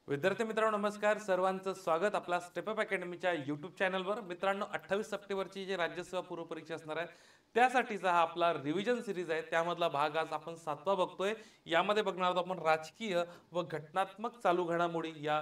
विद्यार्थी मित्रांनो नमस्कार. सर्वांचं स्वागत आपला स्टेपअप अकॅडमीच्या यूट्यूब चॅनलवर. मित्रांनो 28 सप्टेंबरची जी राज्यसेवा पूर्व परीक्षा असणार आहे त्यासाठीचा हा आपला रिव्हिजन सिरीज आहे. त्यामधला भाग आज आपण 7वा बघतोय. यामध्ये बघणार आहोत आपण राजकीय व घटनात्मक चालू घडामोडी या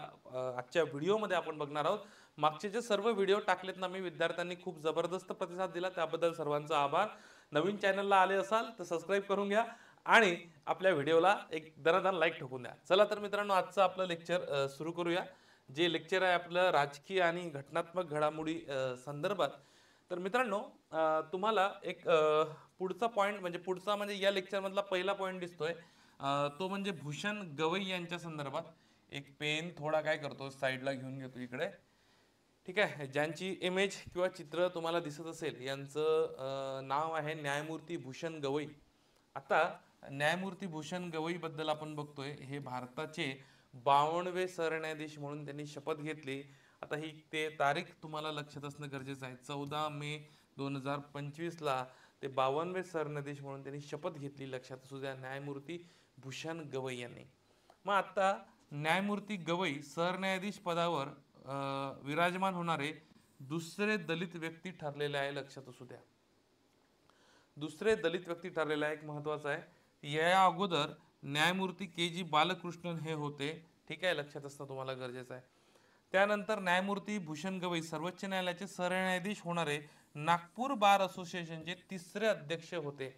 आजच्या व्हिडिओमध्ये आपण बघणार आहोत. मागचे जे सर्व व्हिडिओ टाकलेत ना मी, विद्यार्थ्यांनी खूप जबरदस्त प्रतिसाद दिला, त्याबद्दल सर्वांचा आभार. नवीन चॅनलला आले असाल तर सबस्क्राईब करून घ्या आणि आपल्या व्हिडिओला एक दणादण लाईक ठोकून द्या. चला तर मित्रांनो आजचं आपलं लेक्चर सुरू करूया. जे लेक्चर आहे आपलं राजकीय आणि घटनात्मक घडामोडी संदर्भात. तर मित्रांनो तुम्हाला एक पुढचा पॉईंट म्हणजे या लेक्चरमधला पहिला पॉईंट दिसतोय, तो म्हणजे भूषण गवई यांच्या संदर्भात. एक पेन थोडा काय करतो साईडला घेऊन घेतो इकडे. ठीक आहे, ज्यांची इमेज किंवा चित्र तुम्हाला दिसत असेल यांचं नाव आहे न्यायमूर्ती भूषण गवई. आता न्यायमूर्ती भूषण गवई बद्दल आपण बघतोय, हे भारताचे 52वे सरन्यायाधीश म्हणून त्यांनी शपथ घेतली. आता ही ते तारीख तुम्हाला लक्षात असणं गरजेचं आहे. 14 मे 2025ला ते 52वे सरन्यायाधीश म्हणून त्यांनी शपथ घेतली. लक्षात असू द्या, न्यायमूर्ती भूषण गवई यांनी. मग आता न्यायमूर्ती गवई सरन्यायाधीश पदावर विराजमान होणारे दुसरे दलित व्यक्ती ठरलेले आहे. लक्षात असू द्या, दुसरे दलित व्यक्ती ठरलेला एक महत्वाचा आहे. या अगोदर न्यायमूर्ती के.जी. बालकृष्णन हे होते. ठीक आहे, लक्षात असणं तुम्हाला गरजेचं आहे. त्यानंतर न्यायमूर्ती भूषण गवई सर्वोच्च न्यायालयाचे सरन्यायाधीश होणारे नागपूर बार असोसिएशनचे तिसरे अध्यक्ष होते.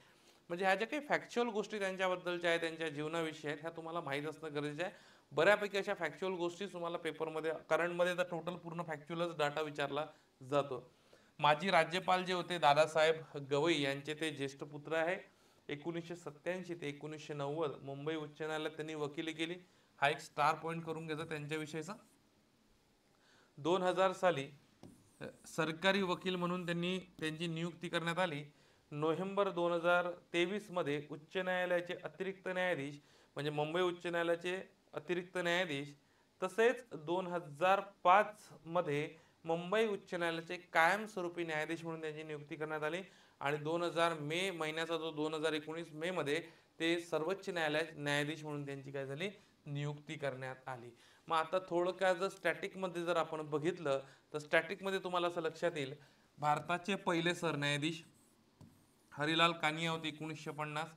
म्हणजे ह्या ज्या काही फॅक्च्युअल गोष्टी त्यांच्याबद्दलच्या आहेत, त्यांच्या जीवनाविषयी आहेत, ह्या तुम्हाला माहीत असणं गरजेचं आहे. बऱ्यापैकी अशा फॅक्च्युअल गोष्टी तुम्हाला पेपरमध्ये, करंटमध्ये तर टोटल पूर्ण फॅक्च्युअलच डाटा विचारला जातो. माजी राज्यपाल जे होते दादासाहेब गवई यांचे ते ज्येष्ठ पुत्र आहे. 1987 ते 1990 मुंबई उच्च न्यायालयात त्यांनी वकिली केली. हा एक स्टार पॉईंट करून घ्यायचा त्यांच्याविषयीचा. 2000 साली सरकारी वकील म्हणून त्यांची नियुक्ती करण्यात आली. नोव्हेंबर 2023 मध्ये उच्च न्यायालयाचे अतिरिक्त न्यायाधीश म्हणजे मुंबई उच्च न्यायालयाचे अतिरिक्त न्यायाधीश, तसेच 2005 मध्ये मुंबई उच्च न्यायालयाचे कायमस्वरूपी न्यायाधीश म्हणून त्यांची नियुक्ती करण्यात आली. आणि 2000 मे महिन्याचा जो 2019 मे मध्ये ते सर्वोच्च न्यायालयात न्यायाधीश म्हणून त्यांची काय झाली, नियुक्ती करण्यात आली. मग आता थोडक्यात जर स्टॅटिकमध्ये जर आपण बघितलं तर स्टॅटिकमध्ये तुम्हाला असं लक्षात येईल, भारताचे पहिले सरन्यायाधीश हरिलाल कानिया होते 1950.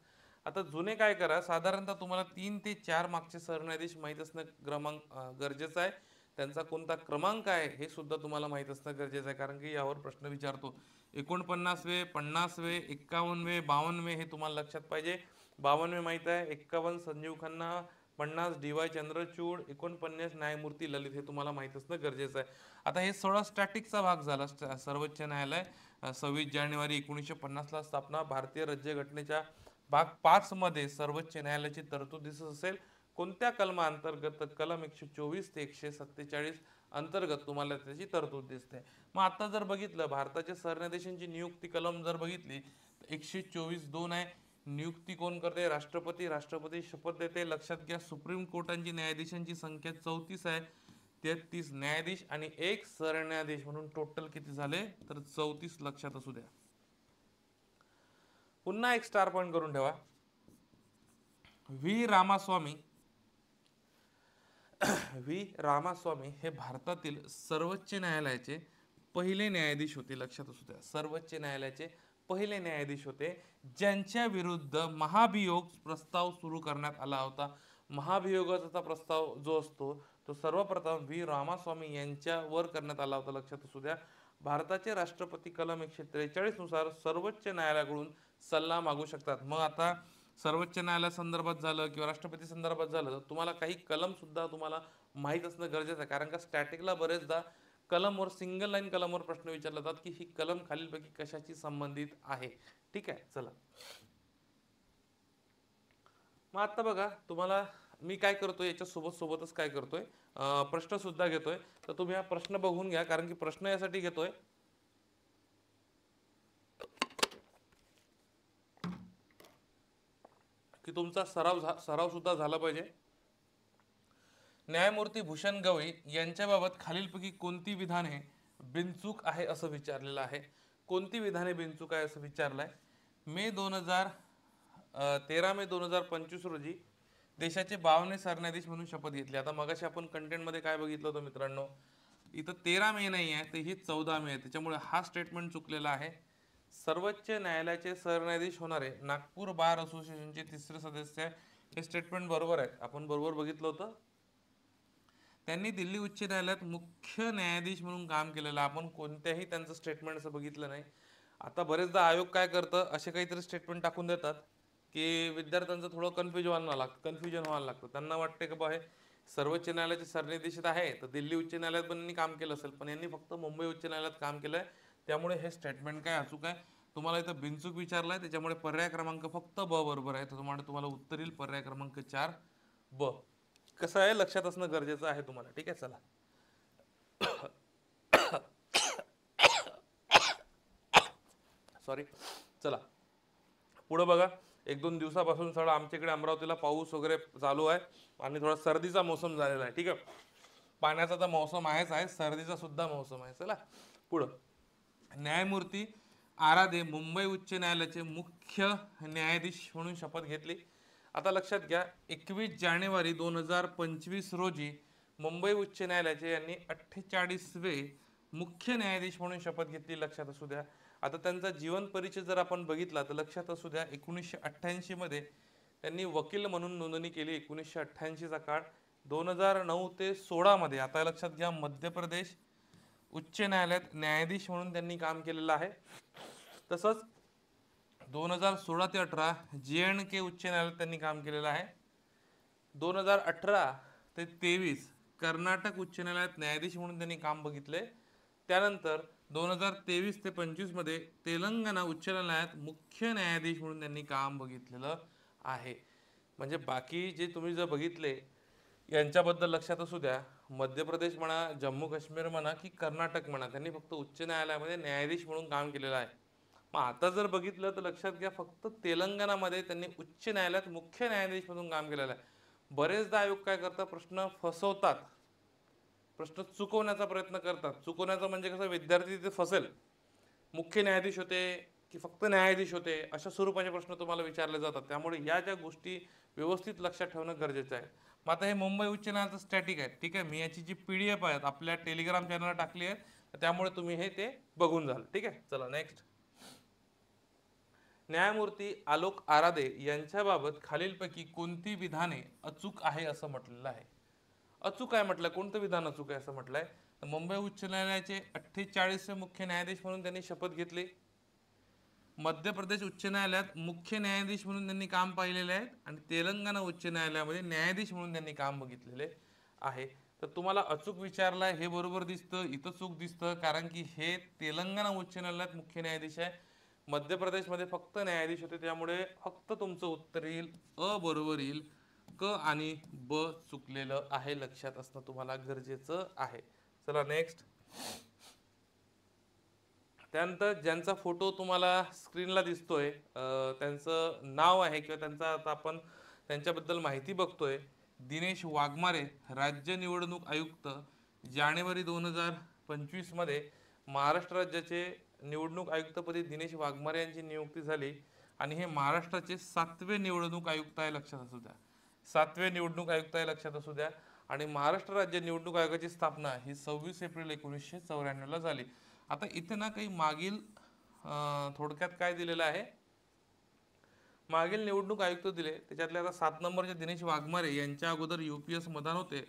आता जुने काय करा, साधारणतः तुम्हाला 3 ते 4 मागचे सरन्यायाधीश माहीत असणं गरजेचं आहे. त्यांचा कोणता क्रमांक आहे हे सुद्धा तुम्हाला माहीत असणं गरजेचं आहे, कारण की यावर प्रश्न विचारतो. 49वे, 50वे, 51वे, 52वे हे तुम्हाला लक्षात पाहिजे. 52वे माहीत आहे, 51 संजीव खन्ना, 50 डी.वाय. चंद्रचूड, 49 न्यायमूर्ती ललित हे तुम्हाला माहीत असणं गरजेचं आहे. आता हे 16 स्टॅटिकचा भाग झाला. सर्वोच्च न्यायालय 26 जानेवारी 1950ला स्थापना. भारतीय राज्यघटनेच्या भाग 5 मध्ये सर्वोच्च न्यायालयाची तरतूद दिसत असेल. कोणत्या कलमाअंतर्गत? कलम 124 ते 147 अंतर्गत तुम्हाला त्याची तरतूद दिसते. मग आता जर बघितलं भारताच्या सरन्यायाधीशांची नियुक्ती कलम जर बघितली तर 124(2) आहे. नियुक्ती कोण करते? राष्ट्रपती. राष्ट्रपती शपथ देते. लक्षात घ्या, सुप्रीम कोर्टांची न्यायाधीशांची संख्या 34 आहे. 33 न्यायाधीश आणि एक सरन्यायाधीश म्हणून टोटल किती झाले तर 34. लक्षात असू द्या. पुन्हा एक स्टार पॉईंट करून ठेवा. व्ही रामास्वामी हे भारतातील सर्वोच्च न्यायालयाचे पहिले न्यायाधीश होते. लक्षात असू द्या, सर्वोच्च न्यायालयाचे पहिले न्यायाधीश होते, ज्यांच्या विरुद्ध महाभियोग प्रस्ताव सुरू करण्यात आला होता. महाभियोगाचा प्रस्ताव जो असतो तो सर्वप्रथम व्ही रामास्वामी यांच्यावर करण्यात आला होता. लक्षात असू द्या. भारताचे राष्ट्रपती कलम 143 नुसार सर्वोच्च न्यायालयाकडून सल्ला मागू शकतात. मग आता सर्वोच्च न्यायालयासंदर्भात झालं किंवा राष्ट्रपती संदर्भात झालं तर तुम्हाला काही कलम सुद्धा तुम्हाला माहीत असणं गरजेचं आहे, कारण का स्टॅटिकला बरेचदा कलमवर, सिंगल लाईन कलमवर प्रश्न विचारला जातात की ही कलम खालीलपैकी कशाची संबंधित आहे. ठीक आहे, चला. मग आता बघा, तुम्हाला मी काय करतोय, याच्या सोबतच काय करतोय, प्रश्न सुद्धा घेतोय. तर तुम्ही हा प्रश्न बघून घ्या, कारण की प्रश्न यासाठी घेतोय की तुमचा सराव सुद्धा झाला पाहिजे. न्यायमूर्ती भूषण गवई यांच्याबाबत खालीलपैकी कोणती विधाने बिनचूक आहे असं विचारलेलं आहे. कोणती विधाने बिनचूक आहे असं विचारलंय. 13 मे 2025 रोजी देशाचे 52 सरन्यायाधीश म्हणून शपथ घेतली. आता मगाशी आपण कंटेंट मध्ये काय बघितलं होतं मित्रांनो, इथं 13 मे नाही आहे, तर ही 14 मे आहे. त्याच्यामुळे हा स्टेटमेंट चुकलेला आहे. सर्वोच्च न्यायालयाचे सरन्यायाधीश होणारे नागपूर बार असोसिएशनचे तिसरे सदस्य, हे स्टेटमेंट बरोबर आहे. आपण बरोबर बघितलं होतं. त्यांनी दिल्ली उच्च न्यायालयात मुख्य न्यायाधीश म्हणून काम केलेलं. आपण कोणत्याही त्यांचं स्टेटमेंट असं बघितलं नाही. आता बरेचदा आयोग काय करतं, असे काहीतरी स्टेटमेंट टाकून देतात की विद्यार्थ्यांचं थोडं कन्फ्युजन व्हायला लागतं. त्यांना वाटते की बा हे सर्वोच्च न्यायालयाचे सरन्यायाधीश आहे, तर दिल्ली उच्च न्यायालयात पण यांनी काम केलं असेल, पण यांनी फक्त मुंबई उच्च न्यायालयात काम केलंय. त्यामुळे हे स्टेटमेंट काय अचूक आहे. तुम्हाला इथं बिनचूक विचारलाय, त्याच्यामुळे पर्याय क्रमांक फक्त ब बरोबर आहे. तर तुम्हाला उत्तर येईल पर्याय क्रमांक 4 ब. कसं आहे, लक्षात असणं गरजेचं आहे तुम्हाला. ठीक आहे, चला सॉरी. चला पुढे बघा. 1-2 दिवसापासून सगळं आमच्याकडे अमरावतीला पाऊस वगैरे चालू आहे आणि थोडा सर्दीचा मोसम झालेला आहे. ठीक आहे, पाण्याचा तर मौसम आहेच आहे, सर्दीचा सुद्धा मौसम आहे. चला पुढं. न्यायमूर्ती आराधे मुंबई उच्च न्यायालयाचे मुख्य न्यायाधीश म्हणून शपथ घेतली. आता लक्षात घ्या, 21 जानेवारी 2025 रोजी मुंबई उच्च न्यायालयाचे यांनी 48वे मुख्य न्यायाधीश म्हणून शपथ घेतली. लक्षात असू द्या. आता त्यांचा जीवन परिचय जर आपण बघितला तर लक्षात असू द्या, 1988 मध्ये त्यांनी वकील म्हणून नोंदणी केली. 1988 चा काळ. 2009 ते 16 मध्ये, आता लक्षात घ्या, मध्य प्रदेश उच्च न्यायालयात न्यायाधीश म्हणून त्यांनी काम केलेलं आहे. तसंच 2016 ते 18 JNK उच्च न्यायालयात त्यांनी काम केलेलं आहे. 2018 ते 23 कर्नाटक उच्च न्यायालयात न्यायाधीश म्हणून त्यांनी काम बघितले. त्यानंतर 2023 ते 25 मध्ये तेलंगणा उच्च न्यायालयात मुख्य न्यायाधीश म्हणून त्यांनी काम बघितलेलं आहे. म्हणजे बाकी जे तुम्ही जर बघितले यांच्याबद्दल लक्षात असू द्या, मध्य प्रदेश म्हणा, जम्मू काश्मीर म्हणा की कर्नाटक म्हणा, त्यांनी फक्त उच्च न्यायालयामध्ये न्यायाधीश म्हणून काम केलेलं आहे. मग आता जर बघितलं तर लक्षात घ्या, फक्त तेलंगणामध्ये त्यांनी उच्च न्यायालयात मुख्य न्यायाधीश म्हणून काम केलेलं आहे. बरेचदा आयोग काय करतात, प्रश्न फसवतात, प्रश्न चुकवण्याचा प्रयत्न करतात. चुकवण्याचा म्हणजे कसं, विद्यार्थी तिथे फसेल, मुख्य न्यायाधीश होते की फक्त न्यायाधीश होते, अशा स्वरूपाचे प्रश्न तुम्हाला विचारले जातात. त्यामुळे या ज्या गोष्टी व्यवस्थित लक्षात ठेवणं गरजेचं आहे. मग आता हे मुंबई उच्च न्यायालयाचं स्टॅटिक आहे. ठीक आहे, मी याची जी PDF आहे आपल्या टेलिग्राम चॅनलला टाकली आहे, त्यामुळे तुम्ही हे ते बघून जाल. ठीक आहे, चला नेक्स्ट. न्यायमूर्ती आलोक आराधे यांच्याबाबत खालीलपैकी कोणती विधाने अचूक आहे असं म्हटलेलं आहे. अचूक आहे म्हटलं, कोणतं विधान अचूक आहे असं म्हटलंय. तर मुंबई उच्च न्यायालयाचे 48वे मुख्य न्यायाधीश म्हणून त्यांनी शपथ घेतली. मध्य प्रदेश उच्च न्यायालयात मुख्य न्यायाधीश म्हणून त्यांनी काम पाहिलेले आहे आणि तेलंगणा उच्च न्यायालयामध्ये न्यायाधीश म्हणून त्यांनी काम बघितलेले आहे. तर तुम्हाला अचूक विचारलाय हे बरोबर दिसतं, इथं चूक दिसतं, कारण की हे तेलंगणा उच्च न्यायालयात मुख्य न्यायाधीश आहे, मध्य प्रदेशमध्ये फक्त न्यायाधीश होते. त्यामुळे फक्त तुमचं उत्तर येईल अ बरोबर येईल. क आणि ब चुकलेलं आहे, लक्षात असणं तुम्हाला गरजेचं आहे. चला नेक्स्ट. त्यानंतर ज्यांचा फोटो तुम्हाला स्क्रीनला दिसतोय, त्यांचं नाव आहे किंवा त्यांचा आता आपण त्यांच्याबद्दल माहिती बघतोय. दिनेश वाघमारे, राज्य निवडणूक आयुक्त. जानेवारी 2025 मध्ये महाराष्ट्र राज्याचे निवडणूक आयुक्तपदी दिनेश वाघमारे यांची नियुक्ती झाली आणि हे महाराष्ट्राचे 7वे निवडणूक आयुक्त आहे. लक्षात असू द्या, 7वे निवडणूक आयुक्त आहे, लक्षात असू द्या. आणि महाराष्ट्र राज्य निवडणूक आयोगाची स्थापना ही 26 एप्रिल 1994 ला झाली. आता इथे ना काही मागील थोडक्यात काय दिलेलं आहे, मागील निवडणूक आयुक्त दिले, त्याच्यातले आता 7 नंबरचे दिनेश वाघमारे यांच्या अगोदर UPS मदान होते.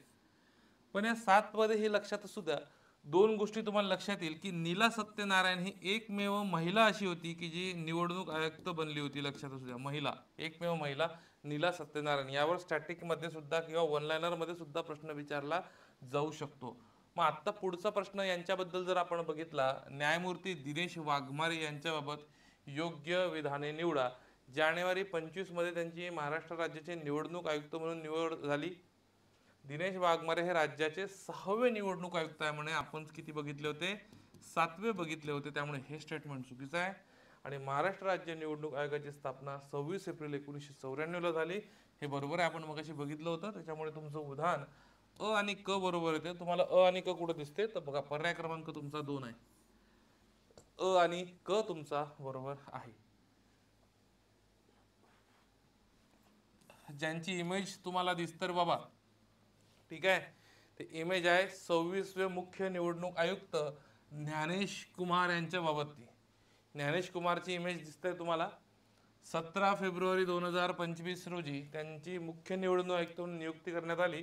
पण या 7 मध्ये हे लक्षात असू द्या, दोन गोष्टी तुम्हाला लक्षात येईल की नीला सत्यनारायण ही एकमेव महिला अशी होती की जी निवडणूक आयुक्त बनली होती. लक्षात असू द्या, महिला, एकमेव महिला नीला सत्यनारायण. यावर स्टॅटिक मध्ये सुद्धा किंवा वन लाइनर मध्ये सुद्धा प्रश्न विचारला जाऊ शकतो. मग आता पुढचा प्रश्न यांच्याबद्दल जर आपण बघितला, न्यायमूर्ती दिनेश वाघमारे यांच्याबाबत योग्य विधाने निवडा. जानेवारी 25 मध्ये त्यांची महाराष्ट्र राज्याचे निवडणूक आयुक्त म्हणून निवड झाली. दिनेश वाघमारे हे राज्याचे 6वे निवडणूक आयुक्त आहे. म्हणे आपण किती बघितले होते, 7वे बघितले होते, त्यामुळे हे स्टेटमेंट चुकीचं आहे. आणि महाराष्ट्र राज्य निवडणूक आयोगाची स्थापना 26 एप्रिल 1994 ला झाली, हे बरोबर आहे, आपण मगाशी बघितलं होतं. त्याच्यामुळे तुमचं उदाहरण अ आणि क बरोबर येते. तुम्हाला अ आणि क कुठे दिसते तर बघा, पर्याय क्रमांक तुमचा 2 आहे. अ आणि क तुमचा बरोबर आहे. ज्यांची इमेज तुम्हाला दिसतं रे बाबा, ठीक आहे, ते इमेज आहे 26वे मुख्य निवडणूक आयुक्त ज्ञानेश कुमार यांच्या बाबतची. ज्ञानेश कुमारची इमेज दिसते तुम्हाला. 17 फेब्रुवारी 2025 रोजी त्यांची मुख्य निवडणूक आयुक्त म्हणून नियुक्ती करण्यात आली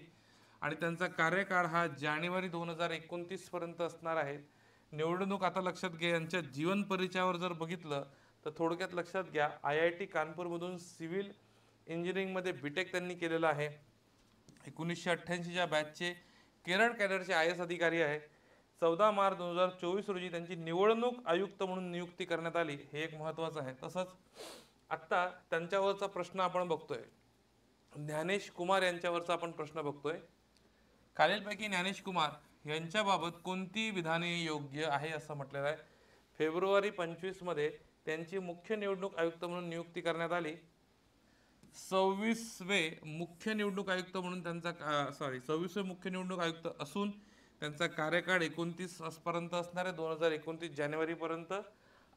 आणि त्यांचा कार्यकाळ हा जानेवारी 2029 पर्यंत असणार आहे. निवडणूक आता लक्षात घ्या, यांच्या जीवन परिचयावर जर बघितलं तर थोडक्यात लक्षात घ्या, IIT कानपूरमधून सिव्हिल इंजिनिअरिंगमध्ये बीटेक त्यांनी केलेलं आहे. 1988च्या बॅचचे केरळ कॅडरचे IAS अधिकारी आहे. 14 मार्च 2024 रोजी त्यांची निवडणूक आयुक्त म्हणून नियुक्ती करण्यात आली, हे एक महत्त्वाचं आहे. तसंच आत्ता त्यांच्यावरचा प्रश्न आपण बघतोय, ज्ञानेश कुमार यांच्यावरचा आपण प्रश्न बघतोय. खालीलपैकी ज्ञानेश कुमार यांच्याबाबत कोणती विधाने योग्य आहे असं म्हटलेलं आहे. फेब्रुवारी 25 मध्ये त्यांची मुख्य निवडणूक आयुक्त म्हणून नियुक्ती करण्यात आली. 26वे मुख्य निवडणूक आयुक्त म्हणून त्यांचा 26वे मुख्य निवडणूक आयुक्त असून त्यांचा कार्यकाळ 29 पर्यंत असणार आहे, 2029 जानेवारीपर्यंत.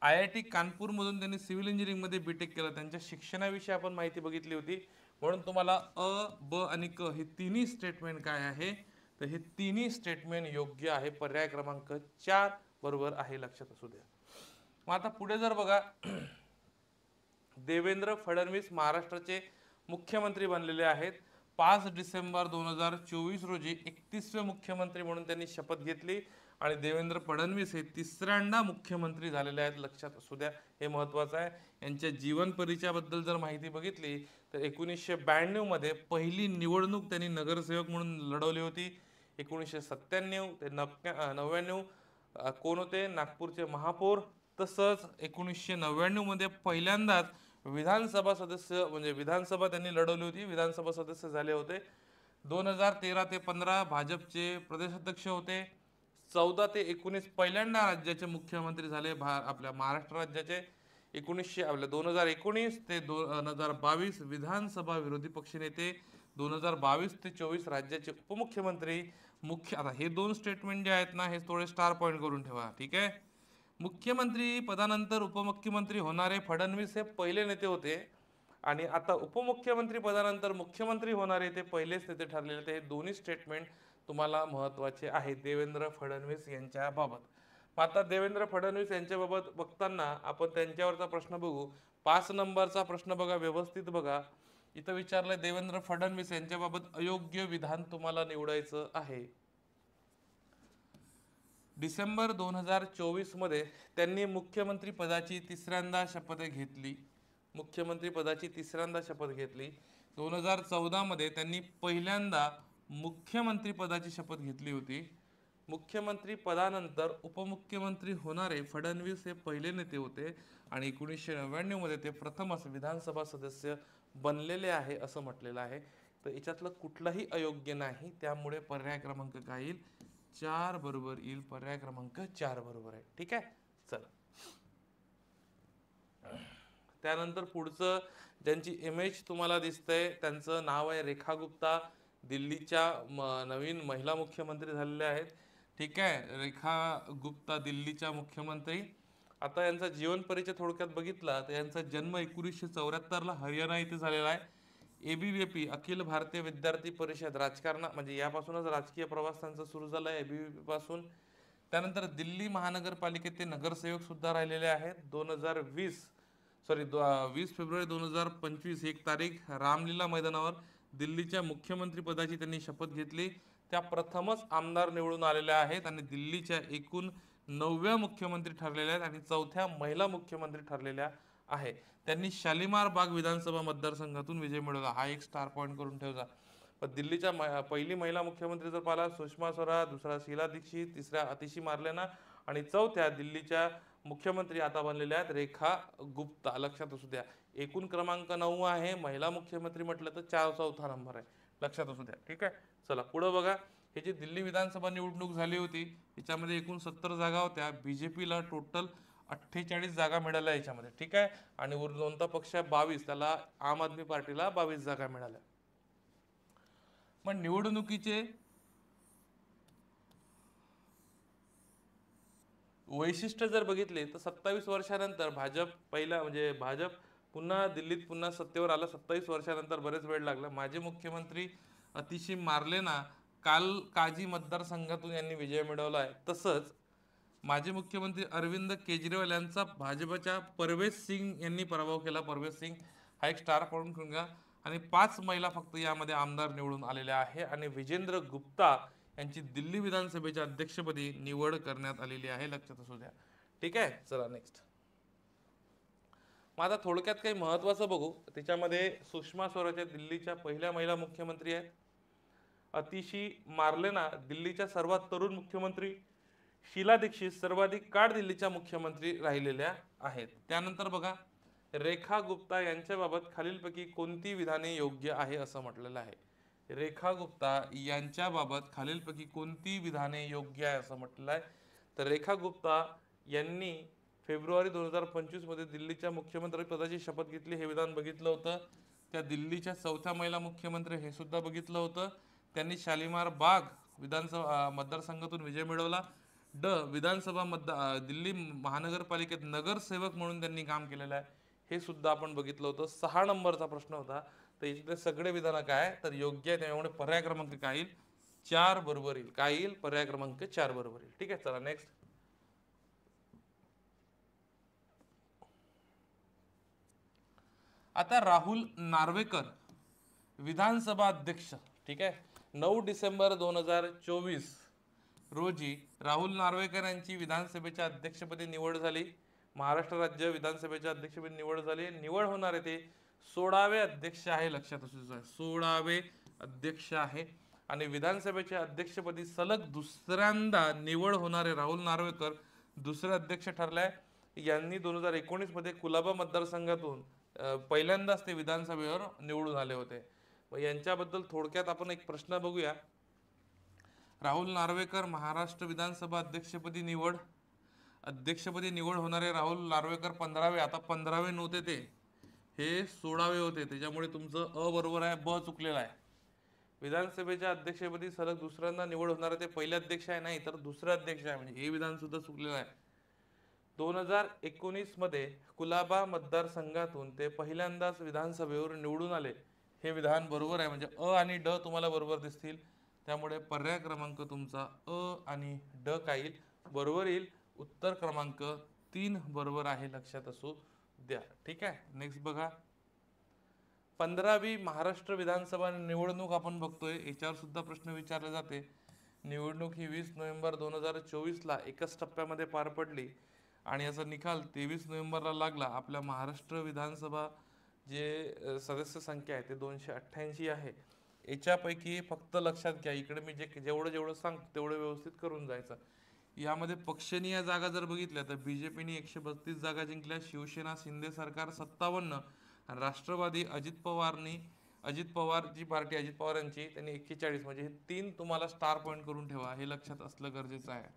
IIT कानपूरमधून त्यांनी सिव्हिल इंजिनिअरिंगमध्ये बीटेक केलं. त्यांच्या शिक्षणाविषयी आपण माहिती बघितली होती, म्हणून तुम्हाला अ, ब आणि क हे तिन्ही स्टेटमेंट काय आहे, तर हे तिन्ही स्टेटमेंट योग्य आहे. पर्याय क्रमांक 4 बरोबर आहे, लक्षात असू द्या. मग आता पुढे जर बघा, देवेंद्र फडणवीस महाराष्ट्राचे मुख्यमंत्री बनलेले आहेत. 5 डिसेंबर 2024 रोजी 31वे मुख्यमंत्री म्हणून त्यांनी शपथ घेतली आणि देवेंद्र फडणवीस हे तिसऱ्यांदा मुख्यमंत्री झालेले आहेत, लक्षात असू द्या, हे महत्त्वाचं आहे. यांच्या जीवन परिचयाबद्दल जर माहिती बघितली तर 1992 मध्ये पहिली निवडणूक त्यांनी नगरसेवक म्हणून लढवली होती. 1997 ते 99 कोण होते, नागपूरचे महापौर. तसंच 1999 मध्ये पहिल्यांदाच विधानसभा सदस्य म्हणजे विधानसभा त्यांनी लढवली होती, विधानसभा सदस्य झाले होते. 2013 ते 15 भाजपचे प्रदेशाध्यक्ष होते. 14 ते 19 पहिल्यांदा राज्याचे मुख्यमंत्री झाले आपल्या महाराष्ट्र राज्याचे. 2019 ते 2022 विधानसभा विरोधी पक्षनेते. 2022 ते 24 राज्याचे उपमुख्यमंत्री. आता हे दोन स्टेटमेंट जे आहेत ना, हे थोडे स्टार पॉईंट करून ठेवा, ठीक आहे. मुख्यमंत्री पदानंतर उपमुख्यमंत्री होणारे फडणवीस हे पहिले नेते होते आणि आता उपमुख्यमंत्री पदानंतर मुख्यमंत्री होणारे ते पहिलेच नेते ठरलेले. ते हे दोन्ही स्टेटमेंट तुम्हाला महत्त्वाचे आहेत देवेंद्र फडणवीस यांच्या बाबत. आता देवेंद्र फडणवीस यांच्याबाबत बघताना आपण त्यांच्यावरचा प्रश्न बघू. 5 नंबरचा प्रश्न बघा, व्यवस्थित बघा. इथं विचारलंय देवेंद्र फडणवीस यांच्याबाबत अयोग्य विधान तुम्हाला निवडायचं आहे. डिसेंबर 2024 मध्ये त्यांनी मुख्यमंत्री पदाची तिसऱ्यांदा शपथ घेतली. मुख्यमंत्री पदाची तिसऱ्यांदा शपथ घेतली. 2014 मध्ये त्यांनी पहिल्यांदा मुख्यमंत्री पदाची शपथ घेतली होती. मुख्यमंत्री पदानंतर उपमुख्यमंत्री होणारे फडणवीस हे पहिले नेते होते आणि 1999 मध्ये ते प्रथमच विधानसभा सदस्य बनलेले आहे असं म्हटलेलं आहे. तर याच्यातलं कुठलंही अयोग्य नाही, त्यामुळे पर्याय क्रमांक काय येईल, 4 बरोबर येईल. पर्याय क्रमांक 4 बरोबर आहे, ठीक आहे. चला, त्यानंतर पुढचं ज्यांची इमेज तुम्हाला दिसतंय त्यांचं नाव आहे रेखा गुप्ता. दिल्लीच्या नवीन महिला मुख्यमंत्री झालेल्या आहेत, ठीक आहे. रेखा गुप्ता दिल्लीच्या मुख्यमंत्री. आता यांचा जीवन परिचय थोडक्यात बघितला तर यांचा जन्म 1974 हरियाणा इथे झालेला आहे. ABVP अखिल भारतीय विद्यार्थी परिषद राजकारण म्हणजे यापासूनच राजकीय प्रवास त्यांचा सुरू झाला आहे, ABVP पासून. त्यानंतर दिल्ली महानगरपालिकेत ते नगरसेवक सुद्धा राहिलेले आहेत. 20 फेब्रुवारी 2025 एक तारीख रामलीला मैदानावर दिल्लीच्या मुख्यमंत्री पदाची त्यांनी शपथ घेतली. त्या प्रथमच आमदार निवडून आलेल्या आहेत आणि दिल्लीच्या एकूण 9व्या मुख्यमंत्री ठरलेल्या आहेत आणि 4थ्या महिला मुख्यमंत्री ठरलेल्या आहे. त्यांनी शालिमार बाग विधानसभा मतदारसंघातून विजय मिळवला, हा एक स्टार पॉईंट करून ठेवला. पण दिल्लीच्या पहिली महिला मुख्यमंत्री जर पाहिला सुषमा स्वराज, दुसरा शीला दीक्षित, तिसऱ्या आतिशी मार्लेना आणि 4थ्या दिल्लीच्या मुख्यमंत्री आता बनलेल्या आहेत रेखा गुप्ता, लक्षात असू द्या. एकूण क्रमांक 9 आहे, महिला मुख्यमंत्री म्हटलं तर 4 नंबर आहे, लक्षात असू द्या, ठीक आहे. चला पुढे बघा. हे जी दिल्ली विधानसभा निवडणूक झाली होती याच्यामध्ये एकूण 70 जागा होत्या. BJPला टोटल 48 जागा मिळाल्या याच्यामध्ये, ठीक आहे. आणि कोणता पक्ष 22, त्याला आम आदमी पार्टीला 22 जागा मिळाल्या. मग निवडणुकीचे वैशिष्ट्य जर बघितले तर 27 वर्षानंतर भाजप पुन्हा दिल्लीत पुन्हा सत्तेवर आला 27 वर्षानंतर, बरेच वेळ लागला. माजी मुख्यमंत्री अतिशी मार्लेना काल काजी मतदारसंघातून यांनी विजय मिळवला आहे. तसंच माजी मुख्यमंत्री अरविंद केजरीवाल यांचा भाजपच्या परवेज सिंग यांनी पराभव केला. परवेज सिंग हा एक स्टार पॉइंट करून घ्या. आणि 5 महिला फक्त यामध्ये आमदार निवडून आलेल्या आहे. आणि विजेंद्र गुप्ता यांची दिल्ली विधानसभेच्या अध्यक्षपदी निवड करण्यात आलेली आहे, लक्षात असू द्या. ठीक आहे, चला नेक्स्ट. मग आता थोडक्यात काही महत्त्वाचं बघू. त्याच्यामध्ये सुषमा स्वराज दिल्लीच्या पहिल्या महिला मुख्यमंत्री आहेत. अतिशी मार्लेना दिल्लीच्या सर्वात तरुण मुख्यमंत्री. शीला दीक्षित सर्वाधिक काळ दिल्लीच्या मुख्यमंत्री राहिलेल्या आहेत. त्यानंतर बघा, रेखा गुप्ता यांच्याबाबत खालीलपैकी कोणती विधाने योग्य आहे असं म्हटलेलं आहे. रेखा गुप्ता यांच्याबाबत खालीलपैकी कोणती विधाने योग्य आहे असं म्हटलेलं आहे. तर रेखा गुप्ता यांनी फेब्रुवारी 2025 मध्ये दिल्लीच्या मुख्यमंत्री पदाची शपथ घेतली. हे विधान बघितलं होतं. त्या दिल्लीच्या चौथ्या महिला मुख्यमंत्री हे सुद्धा बघितलं होतं. त्यांनी शालिमार बाग विधानसभा मतदारसंघातून विजय मिळवला. विधानसभा दिल्ली महानगरपालिकेत नगरसेवक म्हणून त्यांनी काम केलेलं आहे, हे सुद्धा आपण बघितलं होतं. 6 नंबरचा प्रश्न होता. तर इथले सगळे विधान काय, तर योग्य आहे. त्यामुळे पर्याय क्रमांक काय येईल, 4 बरोबर येईल. काय येईल, पर्याय क्रमांक 4 बरोबर येईल. ठीक आहे, चला नेक्स्ट. आता राहुल नार्वेकर विधानसभा अध्यक्ष. ठीक आहे, 9 डिसेंबर 2024 रोजी राहुल नार्वेकर यांची विधानसभेच्या अध्यक्षपदी निवड झाली. महाराष्ट्र राज्य विधानसभेच्या अध्यक्षपदी निवड झाली. निवड होणार आहे ते 16वे अध्यक्ष आहे, लक्षात असू द्या. 16वे अध्यक्ष आहे. आणि विधानसभेच्या अध्यक्षपदी सलग दुसऱ्यांदा निवड होणारे राहुल नार्वेकर दुसरे अध्यक्ष ठरले. यांनी 2019 मध्ये कुलाबा मतदारसंघातून पहिल्यांदाच ते विधानसभेवर निवडून आले होते. यांच्याबद्दल थोडक्यात आपण एक प्रश्न बघूया. राहुल नार्वेकर महाराष्ट्र विधानसभा अध्यक्षपदी निवड होणारे राहुल नार्वेकर 15वे. आता 15वे नव्हते ते, हे 16वे होते. त्याच्यामुळे तुमचं अ बरोबर आहे, ब चुकलेला आहे. विधानसभेच्या अध्यक्षपदी सलग दुसऱ्यांदा निवड होणारे ते पहिले अध्यक्ष आहे, नाही तर दुसरे अध्यक्ष आहे, म्हणजे हे विधान सुद्धा चुकलेलं आहे. 2019 मध्ये कुलाबा मतदारसंघातून ते पहिल्यांदाच विधानसभेवर निवडून आले, हे विधान बरोबर आहे. म्हणजे अ आणि ड तुम्हाला बरोबर दिसतील. त्यामुळे पर्याय क्रमांक तुमचा अ आणि ड काय येईल, बरोबर येईल. उत्तर क्रमांक 3 बरोबर आहे, लक्षात असू द्या. ठीक आहे, नेक्स्ट बघा. 15वी महाराष्ट्र विधानसभा निवडणूक आपण बघतोय. याच्यावर सुद्धा प्रश्न विचारले जाते. निवडणूक ही 20 नोव्हेंबर 2024 ला एकच टप्प्यामध्ये पार पडली आणि याचा निकाल 23 नोव्हेंबरला लागला. आपल्या महाराष्ट्र विधानसभा जे सदस्य संख्या आहे ते 288 आहे. याच्यापैकी फक्त लक्षात घ्या, इकडे मी जेवढं सांगतो तेवढं व्यवस्थित करून जायचं. यामध्ये पक्षनीय जागा जर बघितल्या तर बीजेपीने 132 जागा जिंकल्या, शिवसेना शिंदे सरकार 57, राष्ट्रवादी अजित पवार जी पार्टी अजित पवार यांची त्यांनी 41. म्हणजे हे 3 तुम्हाला स्टार पॉइंट करून ठेवा, हे लक्षात असलं गरजेचं आहे.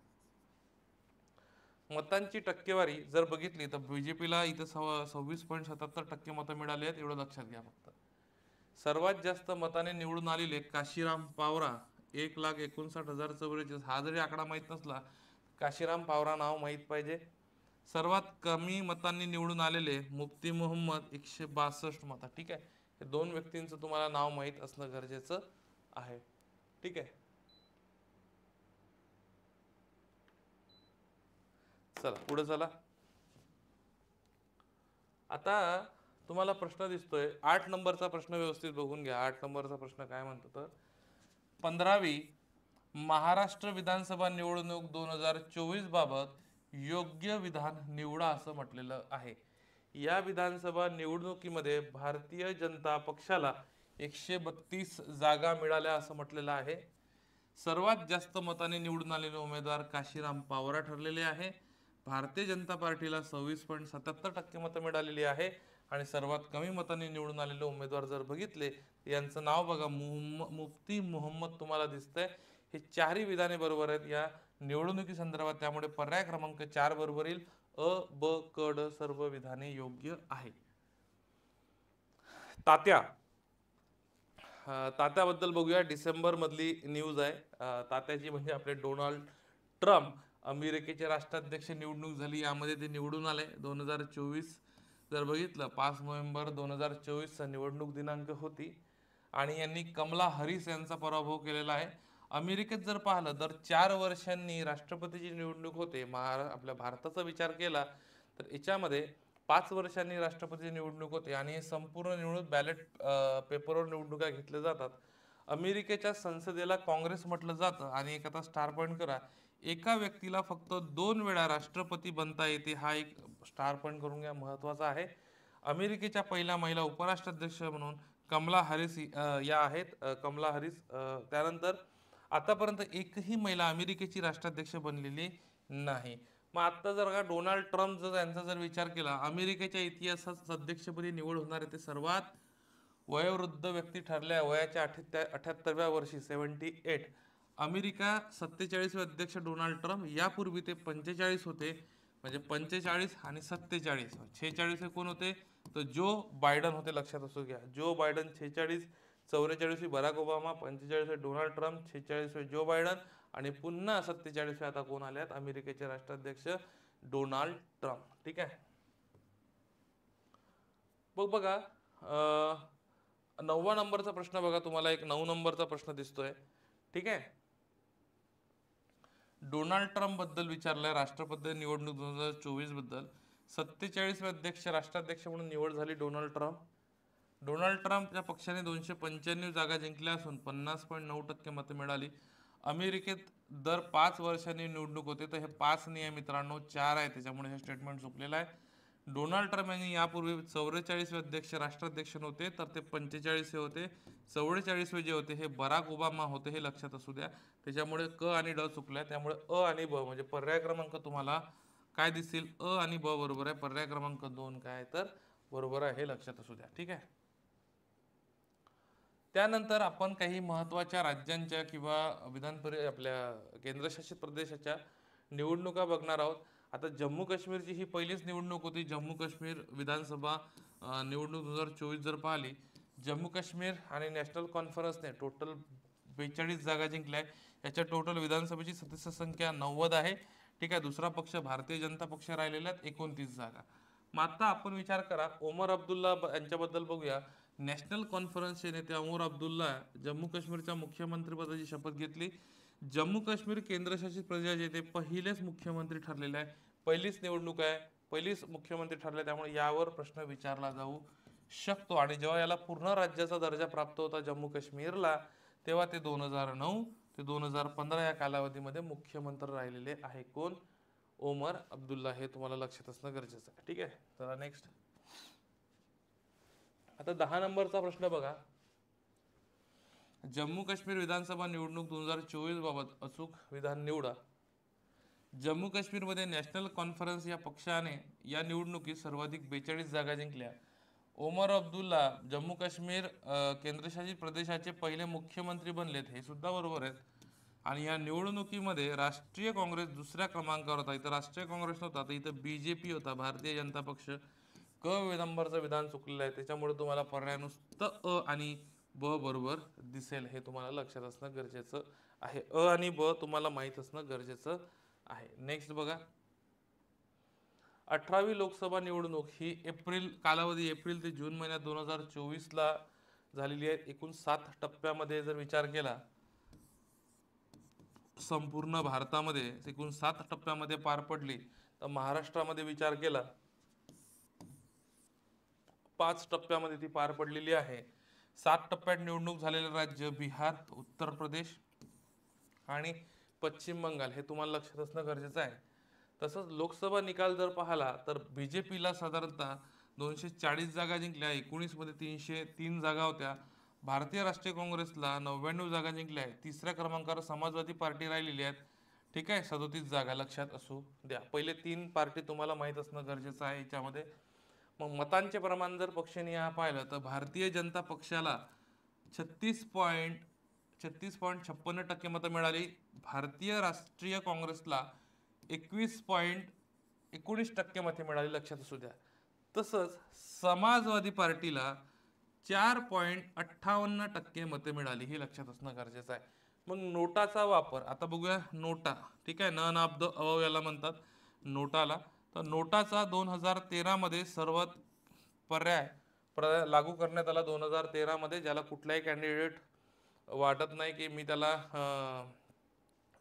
मतांची टक्केवारी जर बघितली तर बीजेपीला इथं 26.77% मतं मिळाली आहेत, एवढं लक्षात घ्या फक्त. सर्वात जास्त मताने निवडून आलेले काशीराम पावरा 1,59,044. हा जरी आकडा माहीत नसला, काशीराम पावरा नाव माहीत पाहिजे. सर्वात कमी मतांनी निवडून आलेले मुफ्ती मोहम्मद 162 मतं. ठीक आहे, हे 2 व्यक्तींचं तुम्हाला नाव माहीत असणं गरजेचं आहे. ठीक आहे, चला पुढे चला. आता तुम्हाला प्रश्न दिसतोय 8 नंबरचा प्रश्न व्यवस्थित बघून घ्या. 8 नंबरचा प्रश्न काय म्हणतो तर 15वी महाराष्ट्र विधानसभा निवडणूक 2024 बाबत योग्य विधान निवडा असं म्हटलेलं आहे. या विधानसभा निवडणुकीमध्ये भारतीय जनता पक्षाला 132 जागा मिळाल्या असं म्हटलेलं आहे. सर्वात जास्त मताने निवडून आलेले उमेदवार काशीराम पावरा ठरलेले आहे. भारतीय जनता पार्टीला 26.77% मतं मिळालेली आहे. आणि सर्वात कमी मतांनी निवडून आलेले उमेदवार जर बघितले, यांचं नाव बघा, मुफ्ती मोहम्मद तुम्हाला दिसतंय. हे 4ही विधाने बरोबर आहेत या निवडणुकी संदर्भात. त्यामुळे पर्याय क्रमांक 4 बरोबर येईल. अ ब क ड सर्व विधाने योग्य आहे. तात्याबद्दल बघूया. डिसेंबर मधली न्यूज आहे. तात्याची म्हणजे आपले डोनाल्ड ट्रम्प अमेरिकेचे राष्ट्राध्यक्ष निवडणूक झाली, यामध्ये ते निवडून आले. 2024 जर बघितलं 5 नोव्हेंबर 2024 निवडणूक दिनांक होती आणि यांनी कमला हॅरिस यांचा पराभव केलेला आहे. अमेरिकेत जर पाहिलं तर 4 वर्षांनी राष्ट्रपतीची निवडणूक होते. आपल्या भारताचा विचार केला तर याच्यामध्ये 5 वर्षांनी राष्ट्रपती निवडणूक होते आणि हे संपूर्ण निवडणूक बॅलेट पेपरवर निवडणुका घेतल्या जातात. अमेरिकेच्या संसदेला काँग्रेस म्हटलं जातं आणि एक आता स्टार पॉईंट करा, एका व्यक्तीला फक्त 2 वेळा राष्ट्रपती बनता येते. हा एक स्टार पॉईंट करून घ्या, महत्वाचा आहे. अमेरिकेच्या पहिल्या महिला उपराष्ट्राध्यक्ष म्हणून कमला हॅरिस या आहेत. कमला हॅरिस त्यानंतर आतापर्यंत एकही महिला अमेरिकेची राष्ट्राध्यक्ष बनलेली नाही. मग आता जर का डोनाल्ड ट्रम्प जर यांचा जर विचार केला, अमेरिकेच्या इतिहासात अध्यक्षपदी निवड होणारे ते सर्वात वयोवृद्ध व्यक्ती ठरल्या. वयाच्या 78व्या वर्षी 78. अमेरिका 47वे अध्यक्ष डोनाल्ड ट्रम्प, यापूर्वी ते 45 होते. म्हणजे 45 आणि 47, 46 हे कोण होते तर जो बायडन होते. लक्षात असू घ्या, Joe Biden 46, 44 Barack Obama, 45 Donald Trump, 46 Joe Biden आणि पुन्हा 47 आता कोण आल्यात अमेरिकेचे राष्ट्राध्यक्ष डोनाल्ड ट्रम्प. ठीक आहे. बघा 9वा नंबरचा प्रश्न बघा, तुम्हाला एक 9 नंबरचा प्रश्न दिसतोय. ठीक आहे. डोनाल्ड ट्रम्प बद्दल विचारलंय, राष्ट्रपती निवडणूक 2024 बद्दल. 47वे अध्यक्ष राष्ट्राध्यक्ष म्हणून निवड झाली डोनाल्ड ट्रम्प. डोनाल्ड ट्रम्पच्या पक्षाने 295 जागा जिंकल्या असून 50.9% मतं मिळाली. अमेरिकेत दर 5 वर्षांनी निवडणूक होते, तर हे 5 नाही आहे मित्रांनो, 4 आहे, त्याच्यामुळे हे स्टेटमेंट चुकलेलं आहे. डोनाल्ड ट्रम्प यांनी यापूर्वी 44वे अध्यक्ष राष्ट्राध्यक्ष नव्हते, तर ते 45 होते. 44वे जे होते हे बराक ओबामा होते, हे लक्षात असू द्या. त्याच्यामुळे क आणि ड चुकलाय, त्यामुळे अ आणि ब म्हणजे पर्याय क्रमांक तुम्हाला काय दिसतील, अ आणि ब बरोबर आहे. पर्याय क्रमांक 2 काय तर बरोबर आहे, हे लक्षात असू द्या. ठीक आहे. त्यानंतर आपण काही महत्त्वाच्या राज्यांच्या किंवा आपल्या केंद्रशासित प्रदेशाच्या निवडणुका बघणार आहोत. आता जम्मू काश्मीरची ही पहिलीच निवडणूक होती. जम्मू काश्मीर विधानसभा निवडणूक 2024 जर पाहिली, जम्मू काश्मीर आणि नॅशनल कॉन्फरन्सने टोटल 42 जागा जिंकल्या आहे. याच्या टोटल विधानसभेची सदस्य संख्या 90 आहे. ठीक आहे. दुसरा पक्ष भारतीय जनता पक्ष राहिलेला 29 जागा. मग आता आपण विचार करा, ओमर अब्दुल्ला यांच्याबद्दल बघूया. नॅशनल कॉन्फरन्सचे नेते ओमर अब्दुल्ला जम्मू काश्मीरच्या मुख्यमंत्रीपदाची शपथ घेतली. जम्मू काश्मीर केंद्रशासित प्रदेशाचे ते पहिलेच मुख्यमंत्री ठरलेले आहे. पहिलीच निवडणूक आहे, पहिलीच मुख्यमंत्री ठरले, त्यामुळे यावर प्रश्न विचारला जाऊ शकतो. आणि जेव्हा याला पूर्ण राज्याचा दर्जा प्राप्त होता जम्मू काश्मीरला, तेव्हा ते 2009 ते 2015 या कालावधीमध्ये मुख्यमंत्री राहिलेले आहे. कोण? ओमर अब्दुल्ला. हे तुम्हाला लक्षात असणं गरजेचं आहे. ठीक आहे. चला नेक्स्ट. आता 10 नंबरचा प्रश्न बघा. जम्मू काश्मीर विधानसभा निवडणूक 2024 बाबत अचूक विधान निवडा. जम्मू काश्मीरमध्ये नॅशनल कॉन्फरन्स या पक्षाने या निवडणुकीत सर्वाधिक 42 जागा जिंकल्या. ओमर अब्दुल्ला जम्मू काश्मीर केंद्रशासित प्रदेशाचे पहिले मुख्यमंत्री बनलेत, हे सुद्धा बरोबर आहेत. आणि या निवडणुकीमध्ये राष्ट्रीय काँग्रेस दुसऱ्या क्रमांकावर होता. इथं राष्ट्रीय काँग्रेस नव्हता, तर इथं BJP होता, भारतीय जनता पक्ष. क नंबरचं विधान चुकलेलं आहे, त्याच्यामुळे तुम्हाला पर्याय नुसतं अ आणि ब बरोबर दिसेल. हे तुम्हाला लक्षात असणं गरजेचं आहे. अ आणि ब तुम्हाला माहीत असणं गरजेचं आहे. नेक्स्ट बघा. 18वी लोकसभा निवडणूक ही कालावधी एप्रिल ते जून महिन्यात 2024ला झालेली आहे. एकूण 7 टप्प्यामध्ये जर विचार केला, संपूर्ण भारतामध्ये एकूण 7 टप्प्यामध्ये पार पडली. तर महाराष्ट्रामध्ये विचार केला 5 टप्प्यामध्ये ती पार पडलेली आहे. 7 टप्प्यात निवडणूक झालेले राज्य बिहार, उत्तर प्रदेश आणि पश्चिम बंगाल, हे तुम्हाला लक्षात असणं गरजेचं आहे. तसंच लोकसभा निकाल जर पाहिला तर BJPला साधारणतः 240 जागा जिंकल्या. 19 मध्ये 303 जागा होत्या. भारतीय राष्ट्रीय काँग्रेसला 99 जागा जिंकल्या आहेत. तिसऱ्या क्रमांकावर समाजवादी पार्टी राहिलेली आहेत. ठीक आहे, 37 जागा लक्षात असू द्या. पहिले 3 पार्टी तुम्हाला माहीत असणं गरजेचं आहे याच्यामध्ये. मग मतांचे प्रमाण जर पक्षनिहाय पाहिलं तर भारतीय जनता पक्षाला 36.56% मतं मिळाली. भारतीय राष्ट्रीय काँग्रेसला 21.19% मते मिळाली, लक्षात असू द्या. तसंच समाजवादी पार्टीला 4.58% मते मिळाली, ही लक्षात असणं गरजेचं आहे. मग नोटाचा वापर आता बघूया. नोटा, ठीक आहे, नन ऑफ द अबव याला म्हणतात नोटाला. तर नोटाचा 2013 मध्ये सर्वात पर्याय लागू करण्यात आला 2013 मध्ये, ज्याला कुठलाही कॅन्डिडेट वाटत नाही की मी त्याला